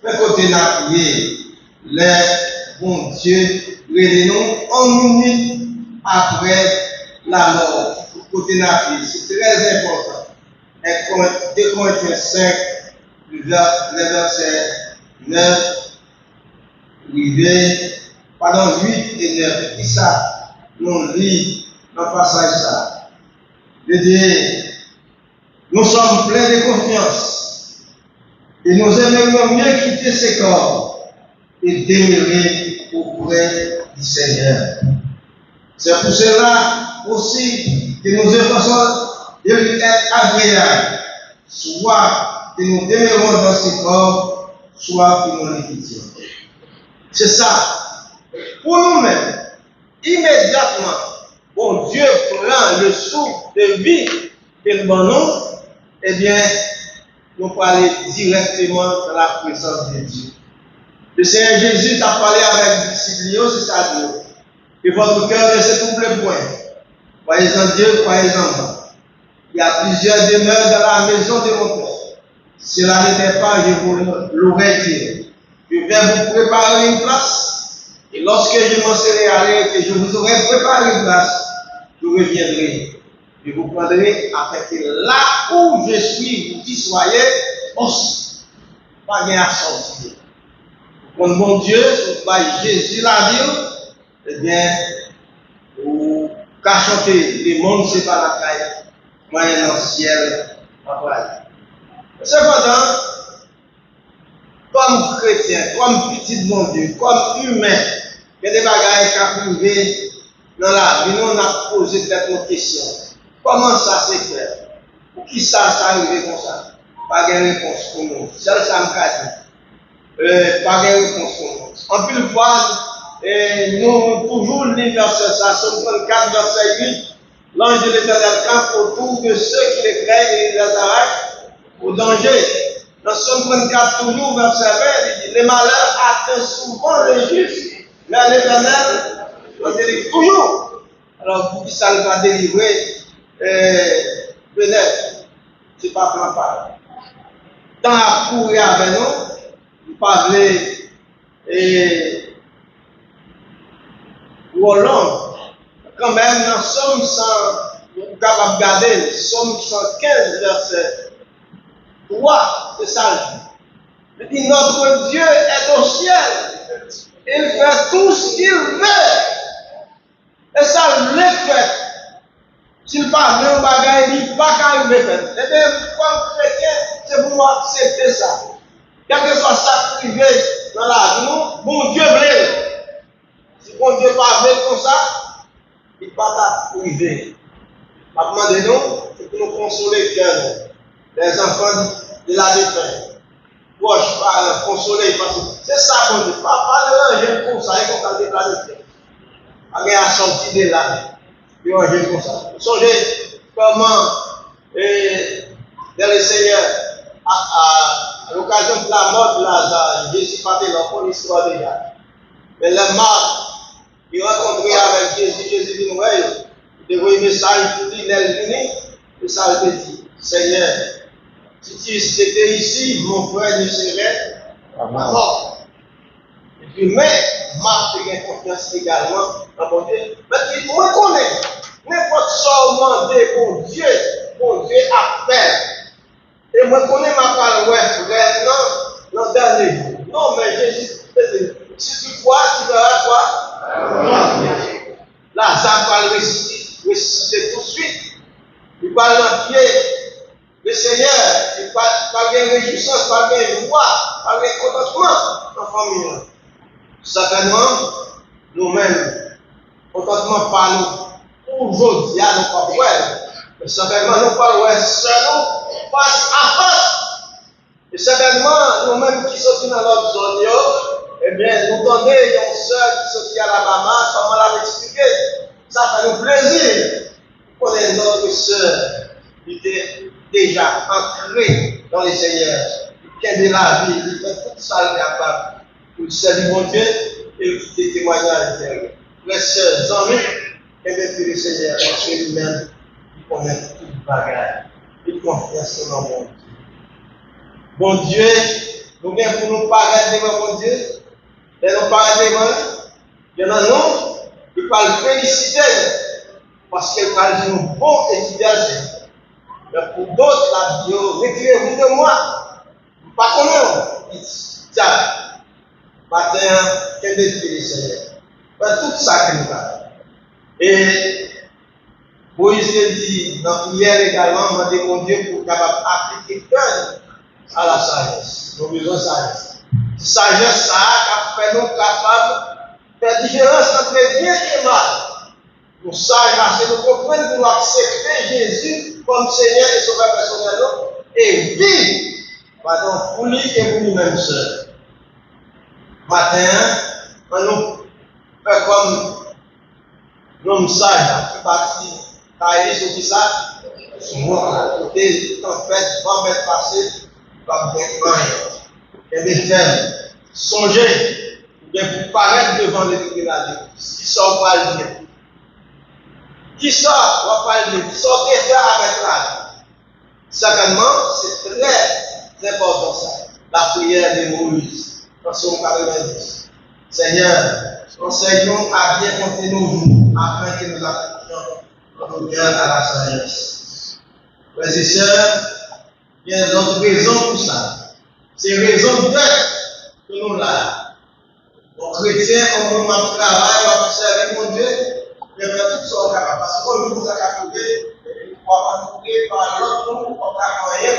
mais côté n'a prié, les bon Dieu, nous 1 minute après la mort. Côté n'a prié, c'est très important. 2 Corinthiens 5, le verset 9, 8 et 9. Qui ça? Nous lit dans le passage ça. Je dis, nous sommes pleins de confiance et nous aimerions mieux quitter ces corps et demeurer auprès du Seigneur. C'est pour cela aussi que nous efforçons de lui être agréable, soit que nous demeurons dans ces corps, soit que nous les quittions. C'est ça. Pour nous-mêmes, immédiatement, bon Dieu prend le souffle de vie que nous donnons, eh bien, nous pouvons aller directement dans la présence de Dieu. Le Seigneur Jésus t'a parlé avec les disciples, c'est ça Dieu. Que votre cœur ne se trouble point. Croyez en Dieu, croyez en moi. Il y a plusieurs demeures dans la maison de mon Père. Si cela n'était pas, je vous l'aurais dit. Je viens vous préparer une place. Et lorsque je m'en serai allé et que je vous aurai préparé une place, je reviendrai. Je vous prendrai afin que là où je suis, vous y soyez aussi. Pas bien à sortir. Quand mon Dieu, Jésus l'a dit, eh bien, vous cachetez les mondes, c'est pas la caille, moyen dans le ciel, pas. Cependant, comme chrétien, comme petit bon Dieu, comme humain, il y a des bagages qui ont privé dans la vie. Nous, on a posé peut-être nos questions. Comment ça s'est fait? Pour qui ça arrivé comme ça? Pas de réponse pour nous. C'est ça me dit. Pas de réponse pour nous. En plus de fois, nous toujours les versets, ça, Somme 34, verset 8, l'ange de l'Éternel campe autour de ceux qui les craignent et les arrêtent au danger. Dans Somme 34, toujours, verset 20, il dit, les malheurs atteignent souvent les justes, mais l'Éternel les délivre toujours. Alors, pour qui ça va délivrer, peut-être, c'est pas plan pas. Tant à courir avec nous, parler et Roland, quand même, dans Somme 100, nous capable de garder, Somme 115, verset 3, c'est ça. Il dit, notre Dieu est au ciel, il fait tout ce qu'il veut, et ça le fait. S'il parle de bagage, il ne peut pas arriver. Et bien, comme chrétien, c'est pour accepter ça. Quel que soit ça qui arrive dans la vie, bon Dieu veut. Si bon Dieu pas veut comme ça, il ne peut pas arriver. Maintenant, nous, c'est pour nous consoler le cœur. Les enfants de la détresse. Proche, pas consoler, parce que c'est ça qu'on dit. Pas de l'angèle comme ça, et qu'on a déplacé. Avec la sortie de là. Et on gère comme ça. Songez comment le Seigneur, à l'occasion de la mort de Lazare, Jésus parlait dans son histoire déjà. Mais la mort, il rencontrait avec Jésus, Jésus dit, ouais, il devait un message pour lui, il est venu, et ça lui dit, Seigneur, si tu étais ici, mon frère ne serait pas mort. Et puis, mais, Marc a confiance également dans mon Dieu. Mais il me connaît. N'importe seulement pour Dieu a fait. Et moi, je connais ma parole, frère, non, dernier jour. Non, mais Jésus, si tu crois, tu verras quoi? Lazare va le ressusciter tout de suite. Il parle dans pied. Le Seigneur, il parle de réjouissance, parle de joie, parle de contentement dans la famille. Certainement, nous-mêmes, contentement par nous, aujourd'hui, nous pas voir, mais certainement, nous pas seuls, face à face. Et certainement, nous-mêmes qui sommes dans notre zone, eh bien, nous donnons une soeur qui sont à l'Alabama, comment l'a expliqué. Ça fait nous plaisir. Pour notre soeur qui était déjà entrée dans le Seigneur, qui est de la vie, qui fait tout ça capable. Pour servir mon Dieu et des témoignages d'elle. Mes sœurs, amis, et le Seigneur, parce que lui-même, il connaît tout le bagage. Il confiance dans mon Dieu. Bon Dieu, nous venons pour nous paraître devant mon Dieu. Et nous paraître devant il y en a non, il va le féliciter parce qu'il va dire un bon et fidèle. Mais pour d'autres, la Dieu, retirez-vous de moi. Vous ne connaissez pas. Matin, quel défi le Seigneur. Tout ça que nous avons. Et Moïse dit dans la prière également, demander mon Dieu pour capable appliquer cœur à la sagesse. Nous avons besoin de sagesse. Sagesse, ça a fait nous capables de faire différence entre bien et mal. Nous sages, c'est nous comprendre, nous accepter Jésus comme Seigneur et Sauveur personnel et vivre pour lui et pour nous-mêmes seuls. Matin, on nous fait comme l'homme sage qui partit, taillé sur qui ça, moi, côté tempête, vent être passé, comme bien grand. Et bien ferme, songez, bien pour paraître devant l'Éternel, qui sort pas le dire. Qui sort, on va pas le dire, qui sort faire avec la vie. Certainement, c'est très important ça, la prière de Moïse. Psaume 90. Seigneur, enseigne-nous à bien compter nos jours, afin que nous appliquions notre cœur à la sagesse. Frères et sœurs, il y a d'autres raisons pour ça. C'est raison d'être que nous l'avons. Les chrétiens, au moment de travail, on va servir mon Dieu, et faire tout ce qu'on est capable. Parce que nous sommes capables de ne pas trouver par l'autre, nous ne pouvons pas rien.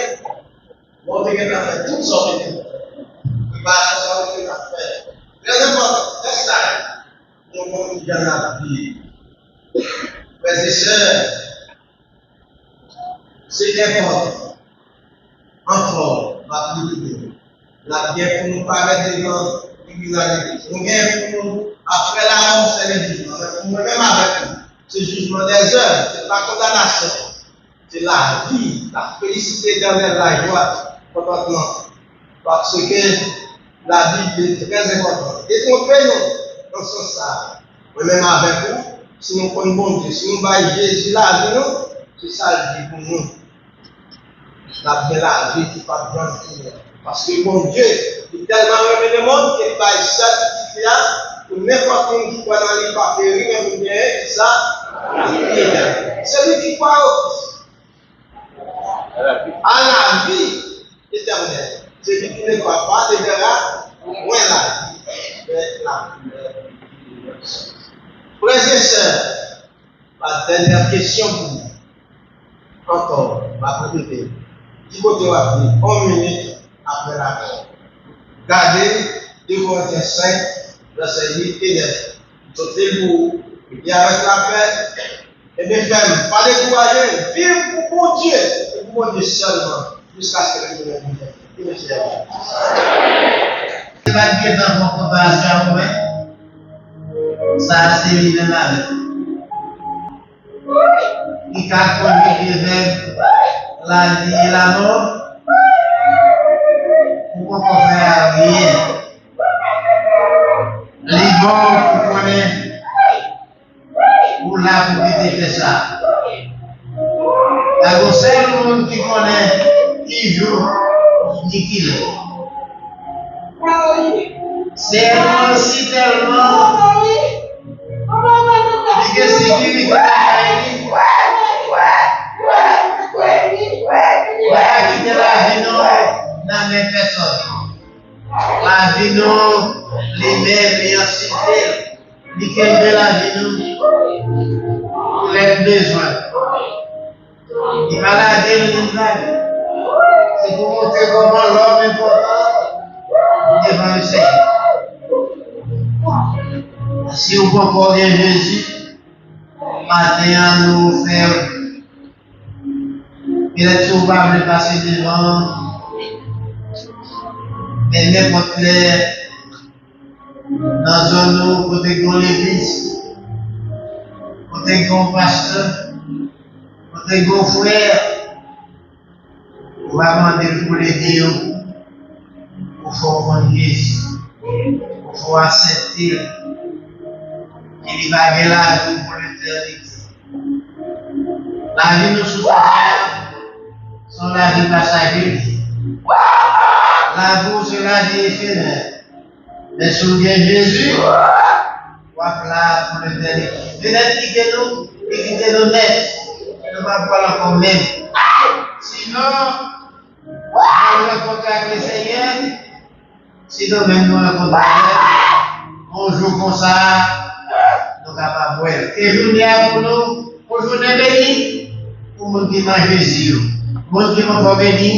On est capable de faire toutes sortes de choses. Très important, c'est ça. Nous avons bien la vie. Frères et sœurs, c'est important. Encore, la bien pour nous paraître devant l'humanité. Nous bien pour nous, après la mort, c'est le jugement. Mais pour nous-mêmes avec nous, c'est le jugement des œuvres, c'est la condamnation. C'est la vie, la félicité derrière la joie, contentement. Parce que la Bible est très importante. Et montrez-nous dans ce sens. Même avec vous, si nous prenons bon Dieu, si nous voyons Jésus là avec nous, c'est ça le dit pour nous. La vie qui va bien finir. Parce que bon Dieu, il est tellement aimé le monde qu'il va y certifier que n'importe qui croit dans les papiers, même bien, c'est ça. Celui qui croit au Christ, à la vie éternelle. Celui qui ne croit pas deviendra moins la vie, mais la douleur. Frères et sœurs, la dernière question pour vous. Encore, ma répéter. Timothée va dire 1 minute après la mort. Gardez 2 Corinthiens 5, verset 8 et 9. Sautez-vous, et avec la paix, et bien ferme, pas décourager, vivre pour mon Dieu, et pour mon Dieu seulement, jusqu'à ce que le Dieu vienne. C'est pas de dans mon comparaison à moi. Ça, c'est lui-même. Il a connu la vie et la mort. Pourquoi qu'on fait rien? Les bons pour connaître, pour là pour quitter ça. La seule monde qui connaît, qui joue, ni qui le. C'est aussi tellement. Il y a sécurité quitter la vie dans mes personnes. La vie les mêmes et en cité, les de la vie les besoins. Les maladies, les maladies. C'est pour montrer comment l'homme est important devant le Seigneur. Si vous comprenez Jésus, matin nous faire. Il est trouvable de passer devant, mais n'importe clair, dans une zone où côté de l'église, côté de pasteur, côté de frère, on va demander pour l'aider, pour faire Jésus, pour faire accepter, il va aller là pour l'éternité. La vie nous souffre. Son la vie passagère. La boue, c'est la vie éphémère. Mais souviens Jésus, on va là pour le dernier. Peut-être quitter-nous net. Nous ne va pas encore même. Sinon, on va rencontrer avec le Seigneur. Sinon, même nous rencontrer avec on joue comme ça, nous sommes capables de voir. Et journée pour nous, pour journée bénie, pour nous qui mangent Jésus. Monde qui m'a béni,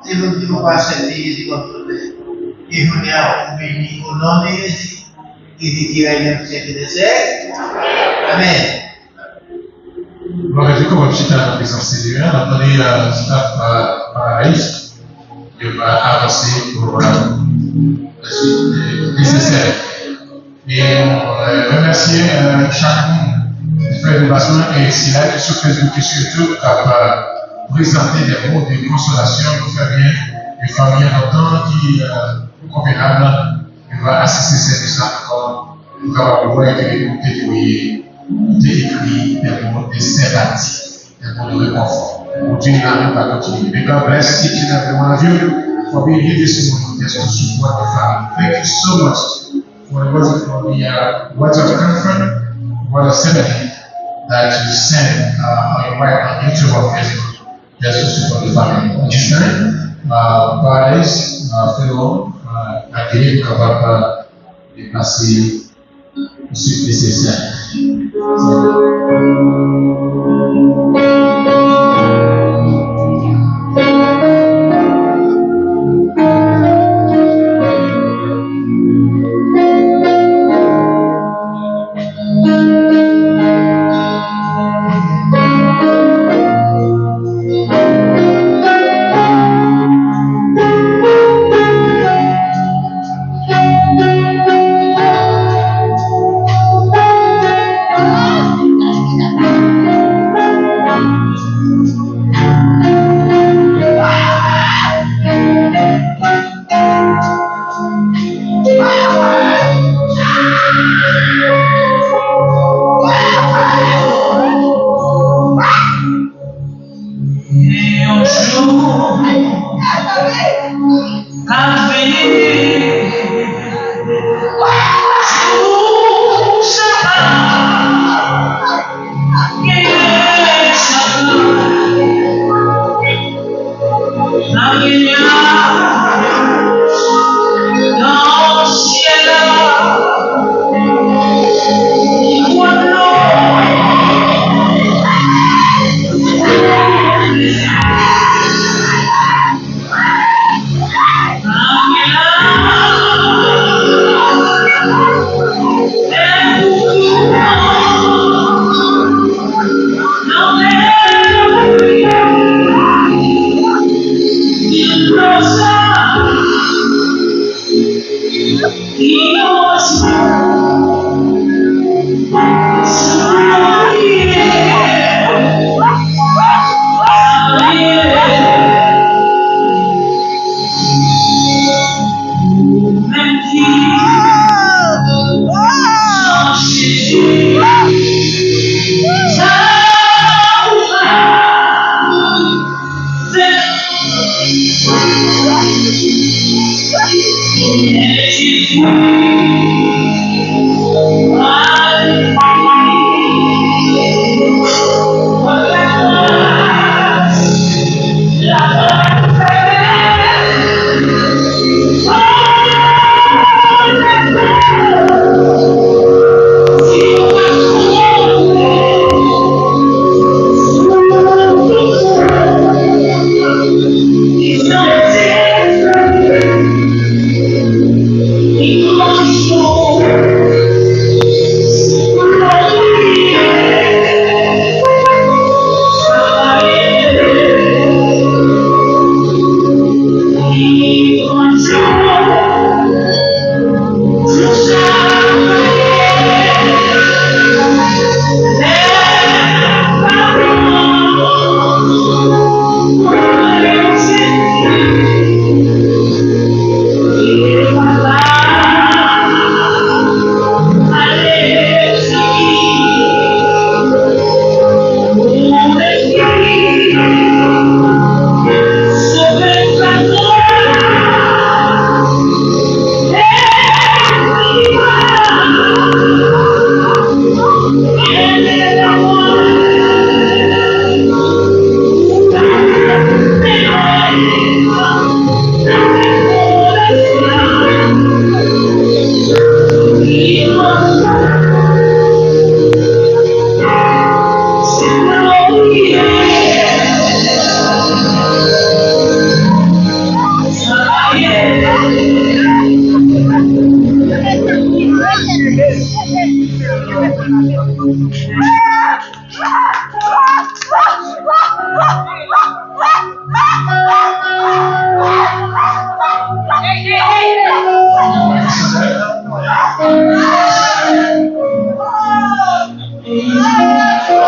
c'est monde qui m'a accepté Jésus comme tout le monde. Et je viens béni au nom de Jésus, qui dit qu'il règne au siècle des siècles. Amen. Gloire à Dieu, comme je suis à la présence du Seigneur, attendez le staff Paraïs, il va avancer pour la suite nécessaire. Et remercier chacun des frères de Basson et Sylvain sur Facebook et sur YouTube présenter des mots de consolation pour faire bien les familles en temps qui convenable va assister ces services-là encore pour avoir le écrit des mots de sympathie, des mots de réconfort. Pour Dieu, il va continuer. May God bless each and every one of you for being here this morning just to support the family. Thank you so much for the words of comfort, words of sympathy that you send on your right on YouTube or Facebook. Just to support the family. This time, Paris, Philo, accueillir capable de passer le suite nécessaire.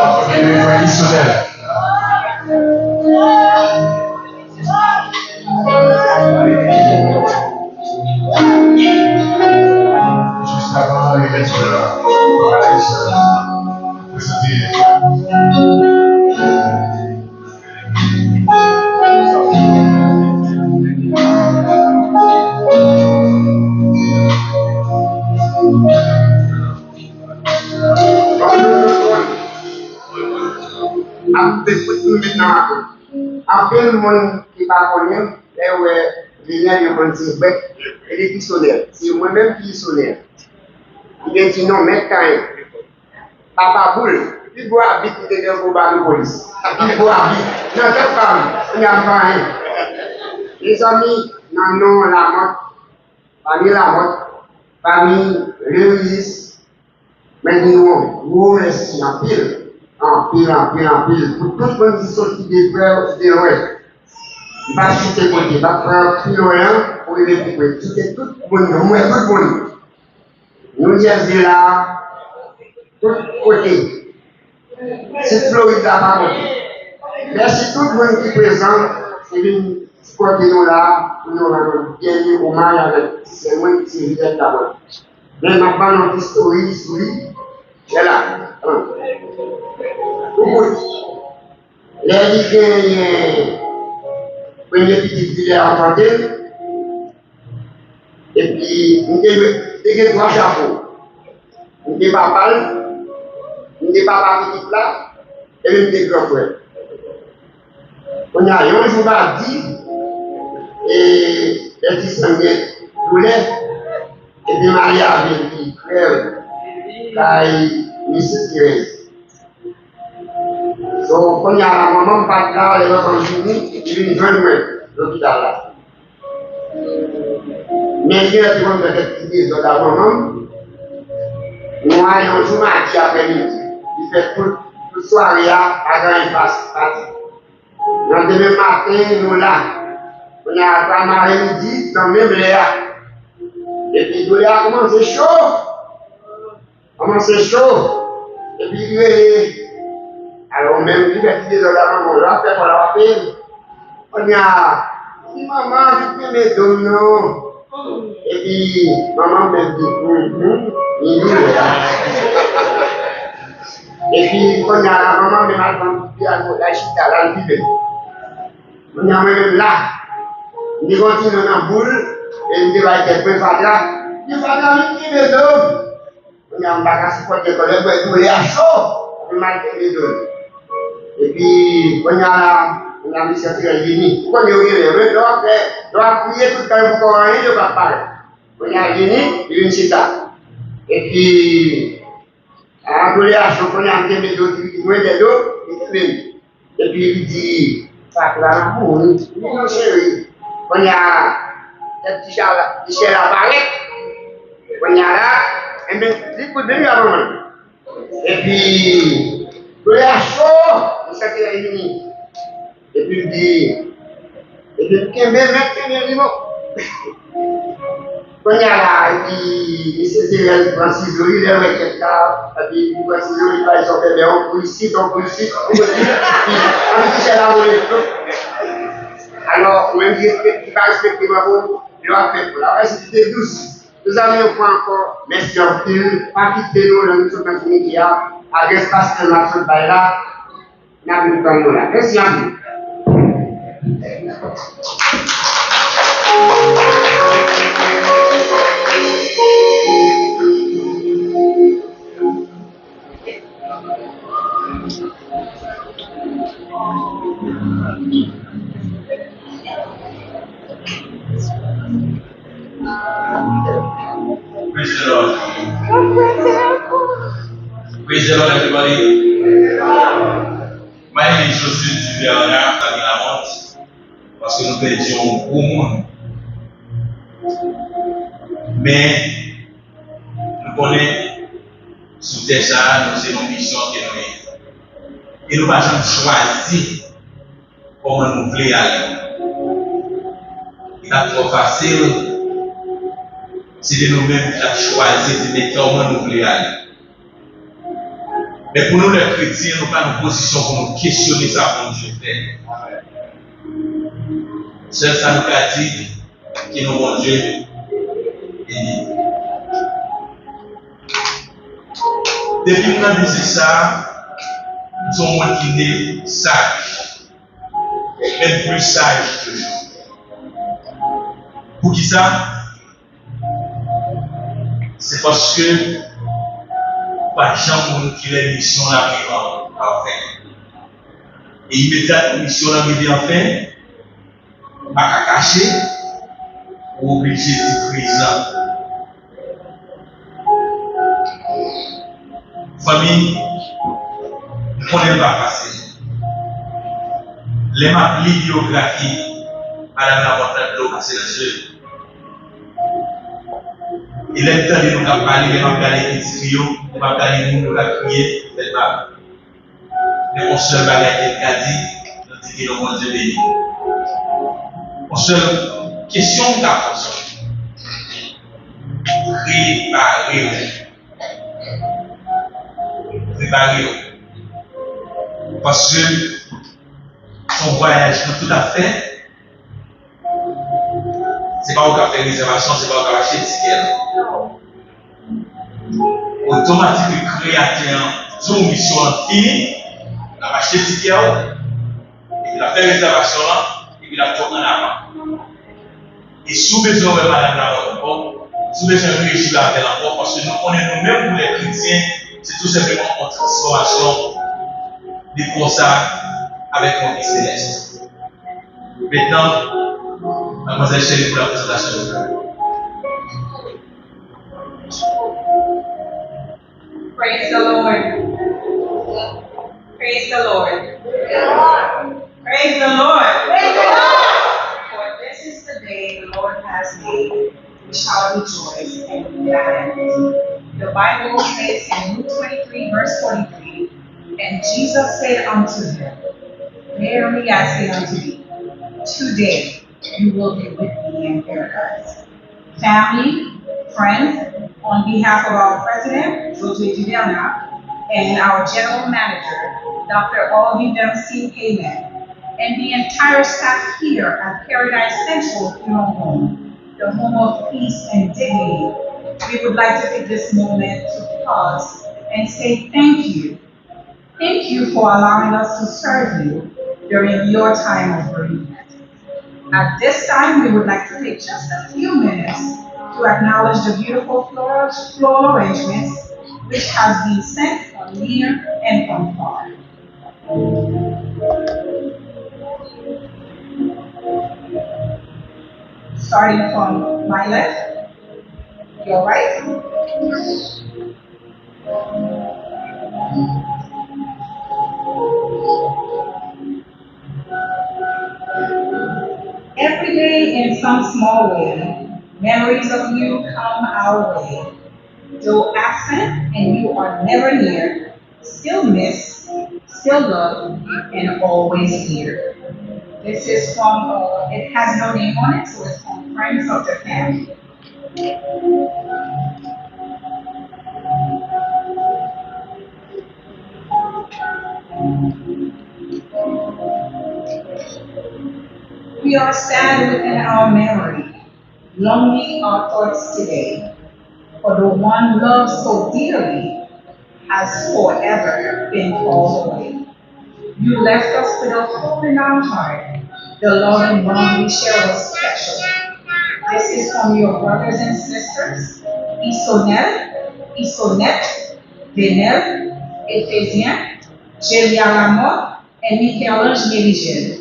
notre bien-aimé missionnaire. Juste avant les lecteurs, après le monde qui va connaître, les liens de Montsébec et les solaires. C'est moi-même qui est solaire. Il a dit non, mais quand même, Papa Boule, il doit habiter dans le bar de police. Il doit habiter. Non, c'est pas, il n'y a pas rien. Les amis, non, la mort, parmi le risque, mais nous restons en pile. En pile. Pour tout le monde qui sortit des frères de l'Ouest. Il va chuter côté, il va faire plus loin pour les récupérer. Chuter tout le monde, tout le monde. Nous disons là, tout côté. C'est Floride là pas côté. Merci tout le monde qui est présent. C'est une côté nous là, pour nous rendre bien hommage avec ces gens qui sont là-bas. Mais maintenant, notre histoire, c'est là. Les livres, premier petit filet à entendre, et puis, nous avons trois chapeaux. Nous avons papa, nous avons papa petit là, et nous avons grand frère. On a un jour à 10, et les petits sanguins roulaient, et puis Marie avait dit, frère, Kai, Miss Thérèse. Donc, quand il y a la maman, pas là, les enfants finis, il y a une jeune l'hôpital là. Mais il y a tout le monde qui dit, la maman, moi, un jour, m'a dit après-midi, il fait toute soirée à grand passe. Le demain matin, nous là, on a pas mardi, dans le même Léa. Et puis, Léa commence chaud. Et puis, il alors même, il a dit des maman, on l'a fait pour la peine. On a dit, maman, je mes dons, non. Et puis, maman me dit, il dit, et puis, on a la maman me m'a dit, la chita, la vie. On a même là, il continue dans la boule, et il va être peu fadra. Il va dans le mes dons. On a un bagage pour te coller, pour aller à chaud, on m'a dit mes dons. Et puis, on a mis cette réunie. Quand on est arrivé, on doit prier tout le temps pour qu'on ait de parler. On a réuni, il y a une cita. Et puis, on a chaud, on a mis mes dos, il y a des dos, et puis il dit, ça là, pour nous, non chérie. On a des petits chers à barrette. On a là, et bien, il faut venir à maman. Et puis, on a chaud. Ça qui est réuni. Et puis il dit, et puis il dit, quand il y a là, il s'est Francis, il est avec quelqu'un, et puis il va il va ils ont fait on policie, alors, même il va respecter ma voix, il va faire pour la c'était douce. Nous avions encore, merci en pile, pas quitter nous dans notre continent qui a, à l'espace de la chose là. Merci à vous. Praise the Lord. Praise the Lord, everybody. My name is Joseph Duvernard, à la honte, parce que nous perdions beaucoup de monde. Mais nous connaissons sous tes chars, nous avons une mission que nous avons. Et nous avons choisi comment nous voulons aller. Il est trop facile. C'est nous-mêmes qui avons choisi de mettre comment nous voulons aller. Mais pour nous les chrétiens, nous pas une position pour nous questionner ça pour Dieu fait. Seul ça nous a dit que nous bon Dieu est. Depuis que nous disons ça, nous sommes monde qui est sage, même plus sage toujours. Pour qui ça? C'est parce que pas gens qui les missions arrivent en fin. Et immédiatement mission arrive en fin, pas qu'à cacher ou obligé d'être présent. Famille, nous connaissons pas passer. Les maps bibliographies, Madame la porte de l'eau, passer dans le il est temps de nous parler, de nous parler des petits tuyaux, de nous parler de nous crier, mais on seul bagage qu'elle a dit, nous dit que le monde Dieu béni. On seule question qu'a posée. Préparez-vous. Parce que son voyage tout à fait. C'est pas au café réservation, c'est pas au café acheter ticket. Automatiquement, le créateur, son mission finie, il a acheté ticket, et il a fait réservation et il a tourné en avant. Et sous besoin de Madame la sous besoin de réussir la belle encore, parce que nous connaissons nous-mêmes pour les chrétiens, c'est tout simplement une transformation des consacres avec mon Fils céleste. Maintenant, Mademoiselle Chérie pour la présentation. Praise the Lord. Praise the Lord. Praise the Lord. For this is the day the Lord has made. We shall rejoice and be glad in it. The Bible says in Luke 23, verse 43, and Jesus said unto them, verily I say unto thee, today you will be with me in paradise. Family, friends, on behalf of our President, José Juliana, and our General Manager, Dr. Olvi Dempsey Hayman, and the entire staff here at Paradise Central Funeral Home, the home of peace and dignity, we would like to take this moment to pause and say thank you. Thank you for allowing us to serve you during your time of bereavement. At this time, we would like to take just a few minutes to acknowledge the beautiful floral arrangements which have been sent from near and from far. Starting from my left, your right. Every day in some small way, memories of you come our way. Though absent and you are never near, still miss, still love, and always here. This is from, it has no name on it, so it's from Friends of the Family. We are sad within our memory, lonely our thoughts today, for the one loved so dearly has forever been called away. You left us with a hope in our heart. The love and bond we share was special. This is from your brothers and sisters, Isonette, Venel, Ephésien, Jélia Lamotte, and Michel-Ange Nérigel.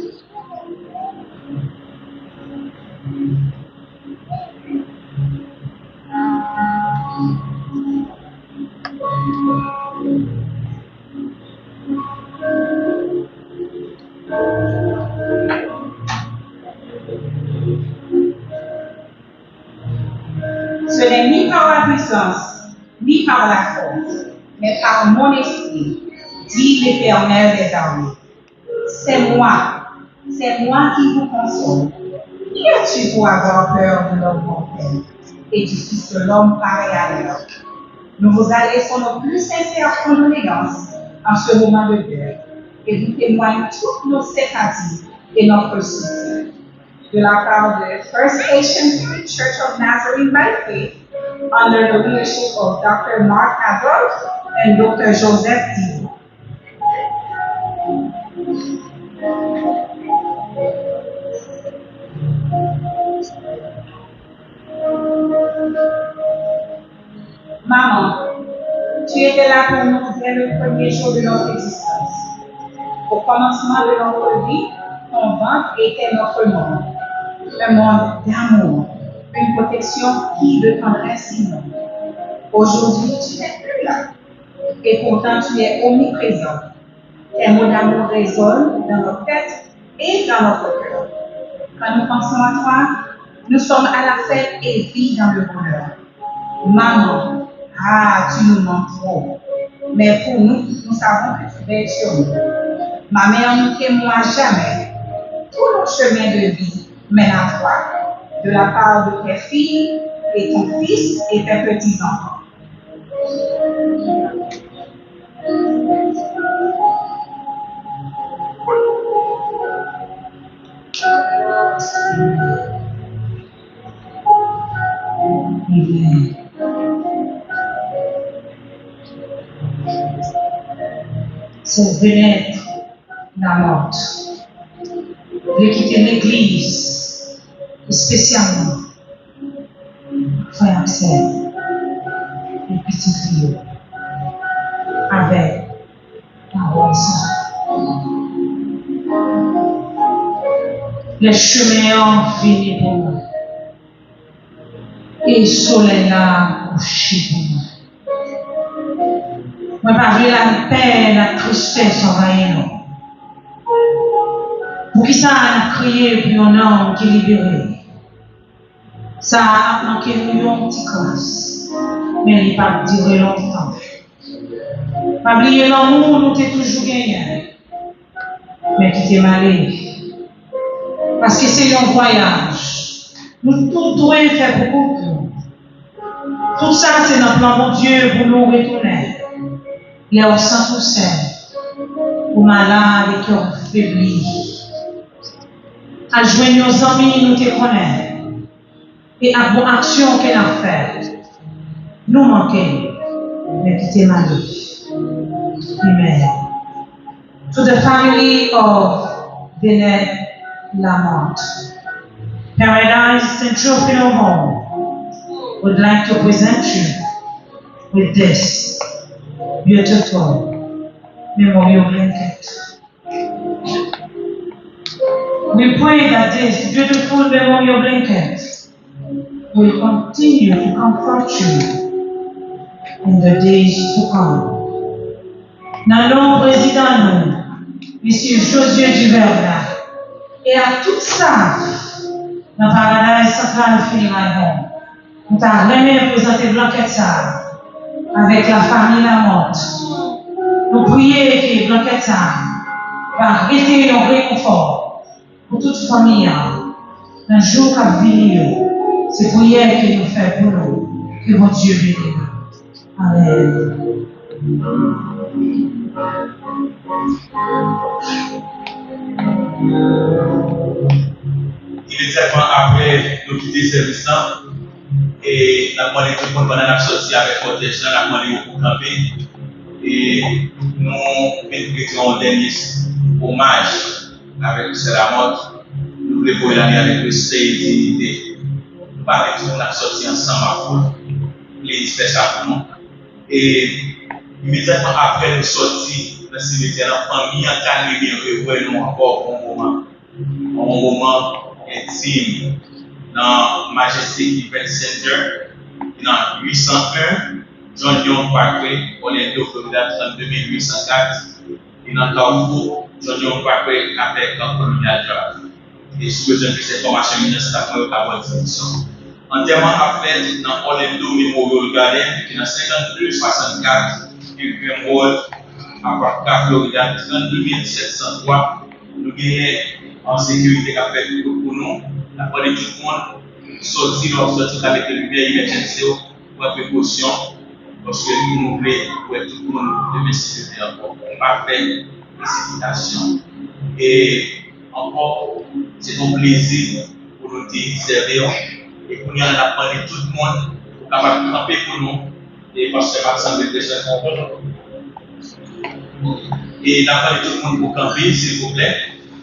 Ce n'est ni par la puissance, ni par la force, mais par mon esprit, dit l'Éternel des armées. C'est moi qui vous console. Qui es-tu pour avoir peur de l'homme mortel et du Fils de l'homme pareil à l'heure? Nous vous adressons nos plus sincères condoléances en ce moment de deuil et vous témoigne toutes nos sympathies et notre soutien. De la part de First Asian Free Church of Nazarene by Faith, under the leadership of Dr. Mark Adolph and Dr. Joseph Thibault. Maman, tu étais là pour nous dès le premier jour de notre existence. Au commencement de notre vie, ton ventre était notre monde. Un monde d'amour, une protection qui de tendresse inouïe. Aujourd'hui, tu n'es plus là. Et pourtant, tu es omniprésent. Tes mots d'amour résonnent dans notre tête et dans notre cœur. Quand nous pensons à toi, nous sommes à la fête et vie dans le bonheur. Maman, tu nous manques trop. Mais pour nous, nous savons que tu veilles sur nous. Ma mère ne témoigne jamais. Tout nos chemins de vie mènent à toi, de la part de tes filles et ton fils et tes petits-enfants. C'est Vénette Lamotte, de quitter l'église, spécialement frère Axel et petit fille, avec parole sainte. Les chemins ont fini pour nous, et le soleil a couché pour nous. Moi, parler la paix, la tristesse envahir nous. Pour qui ça a crié pour un homme qui est libéré? Ça a manqué nous un petit classe, mais il n'a pas duré longtemps. Pas oublier l'amour, nous t'es toujours gagné, mais qui t'est malé. Parce que c'est un voyage. Nous tout devons faire beaucoup de nous. Tout ça, c'est dans le plan de Dieu pour nous retourner. Les au sang poussés, aux malades et qui ont faibli. À joindre nos amis, nous te connaissons. Et à bonne action qu'elle a fait. Nous manquons, mais qui t'est malade. Amen. To the family of Vénette Lamotte, Paradise Central Funeral Home would like to present you with this beautiful memorial blanket. We pray that this beautiful memorial blanket will continue to comfort you in the days to come. Dans le nom président, M. Josué Duverna, et à tout ça, dans Paradise Central Funeral Home, nous avons présenté blanquette ça avec la famille Lamotte. Nous prions que blanquette ça va arrêter un réconfort pour toute famille. Dans le jour qui vient, c'est prière que nous faisons pour nous. Que mon Dieu bénisse. Amen. Immédiatement après nous quitter ce service et nous avons demandé tout le monde pendant la sortie avec cortège, nous avons demandé pour camper et nous mettons un dernier hommage avec M. Lamotte. Nous voulons pour l'année avec respect et dignité. Nous parlons de la sortie ensemble à vous. Les faire ça pour nous. Et immédiatement après nous sortir dans le cimetière, la famille a calmé et nous encore un moment intime dans Majesté Event Center, dans 801, John Dion Parkway, Orlando, Florida 32804, et dans Carrefour, John Dion Parkway avec un Colonial Drive. Et sous besoin de cette information, nous avons la bonne disposition. Entièrement à faire dans Orlando Memorial Garden, qui est dans 5264, Pilgrim Road, à Parka, Florida 32703. Nous gagnons en sécurité à faire pour nous. La part de tout le monde sortir avec le lumière émergentielle pour précaution. Parce que nous voulons que tout le monde remercie encore. On va faire des invitations. Et encore, c'est un plaisir pour nous servir et pour nous apprendre tout le monde pour capable de camper pour nous. Et parce que Maxime est déjà content. Et d'apprendre tout le monde pour camper, s'il vous plaît.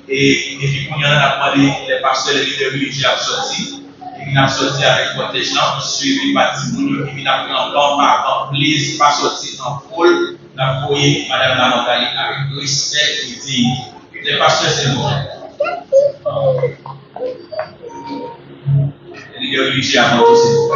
Et puis pour nous apprendre les pasteurs, les leaders religieux à sortir. Et puis nous sortir avec protection, suivi par Timoun, et puis nous apprendre en par please, pas sortir en foule, nous appuyer Madame la Montagne avec respect et dignité. Les pasteurs, c'est bon. Les leaders religieux avant tout, c'est bon.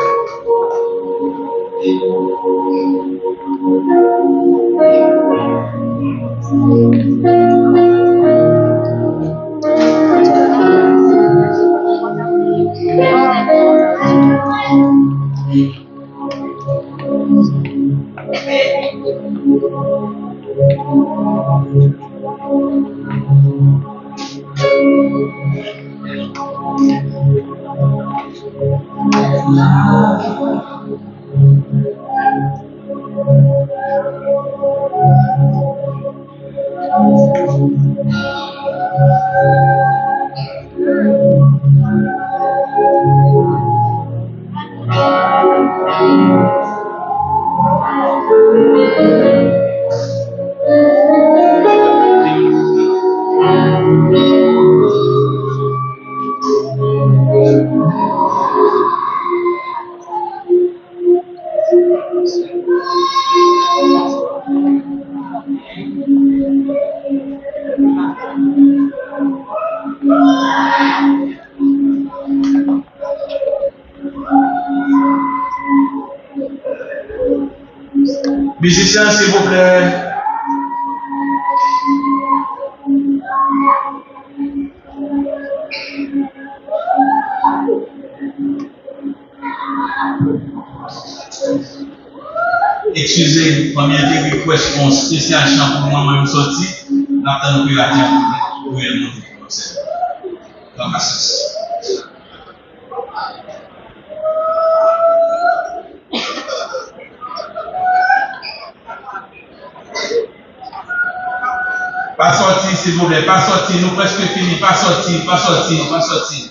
Musiciens, s'il vous plaît. Excusez, première request pour un spécial chant pour moi-même sorti. N'attendons plus la diable pour le monde du concert. Dans ma sens. Pas sorti, s'il vous plaît, pas sorti, nous presque fini, pas sorti, pas sorti, pas sorti.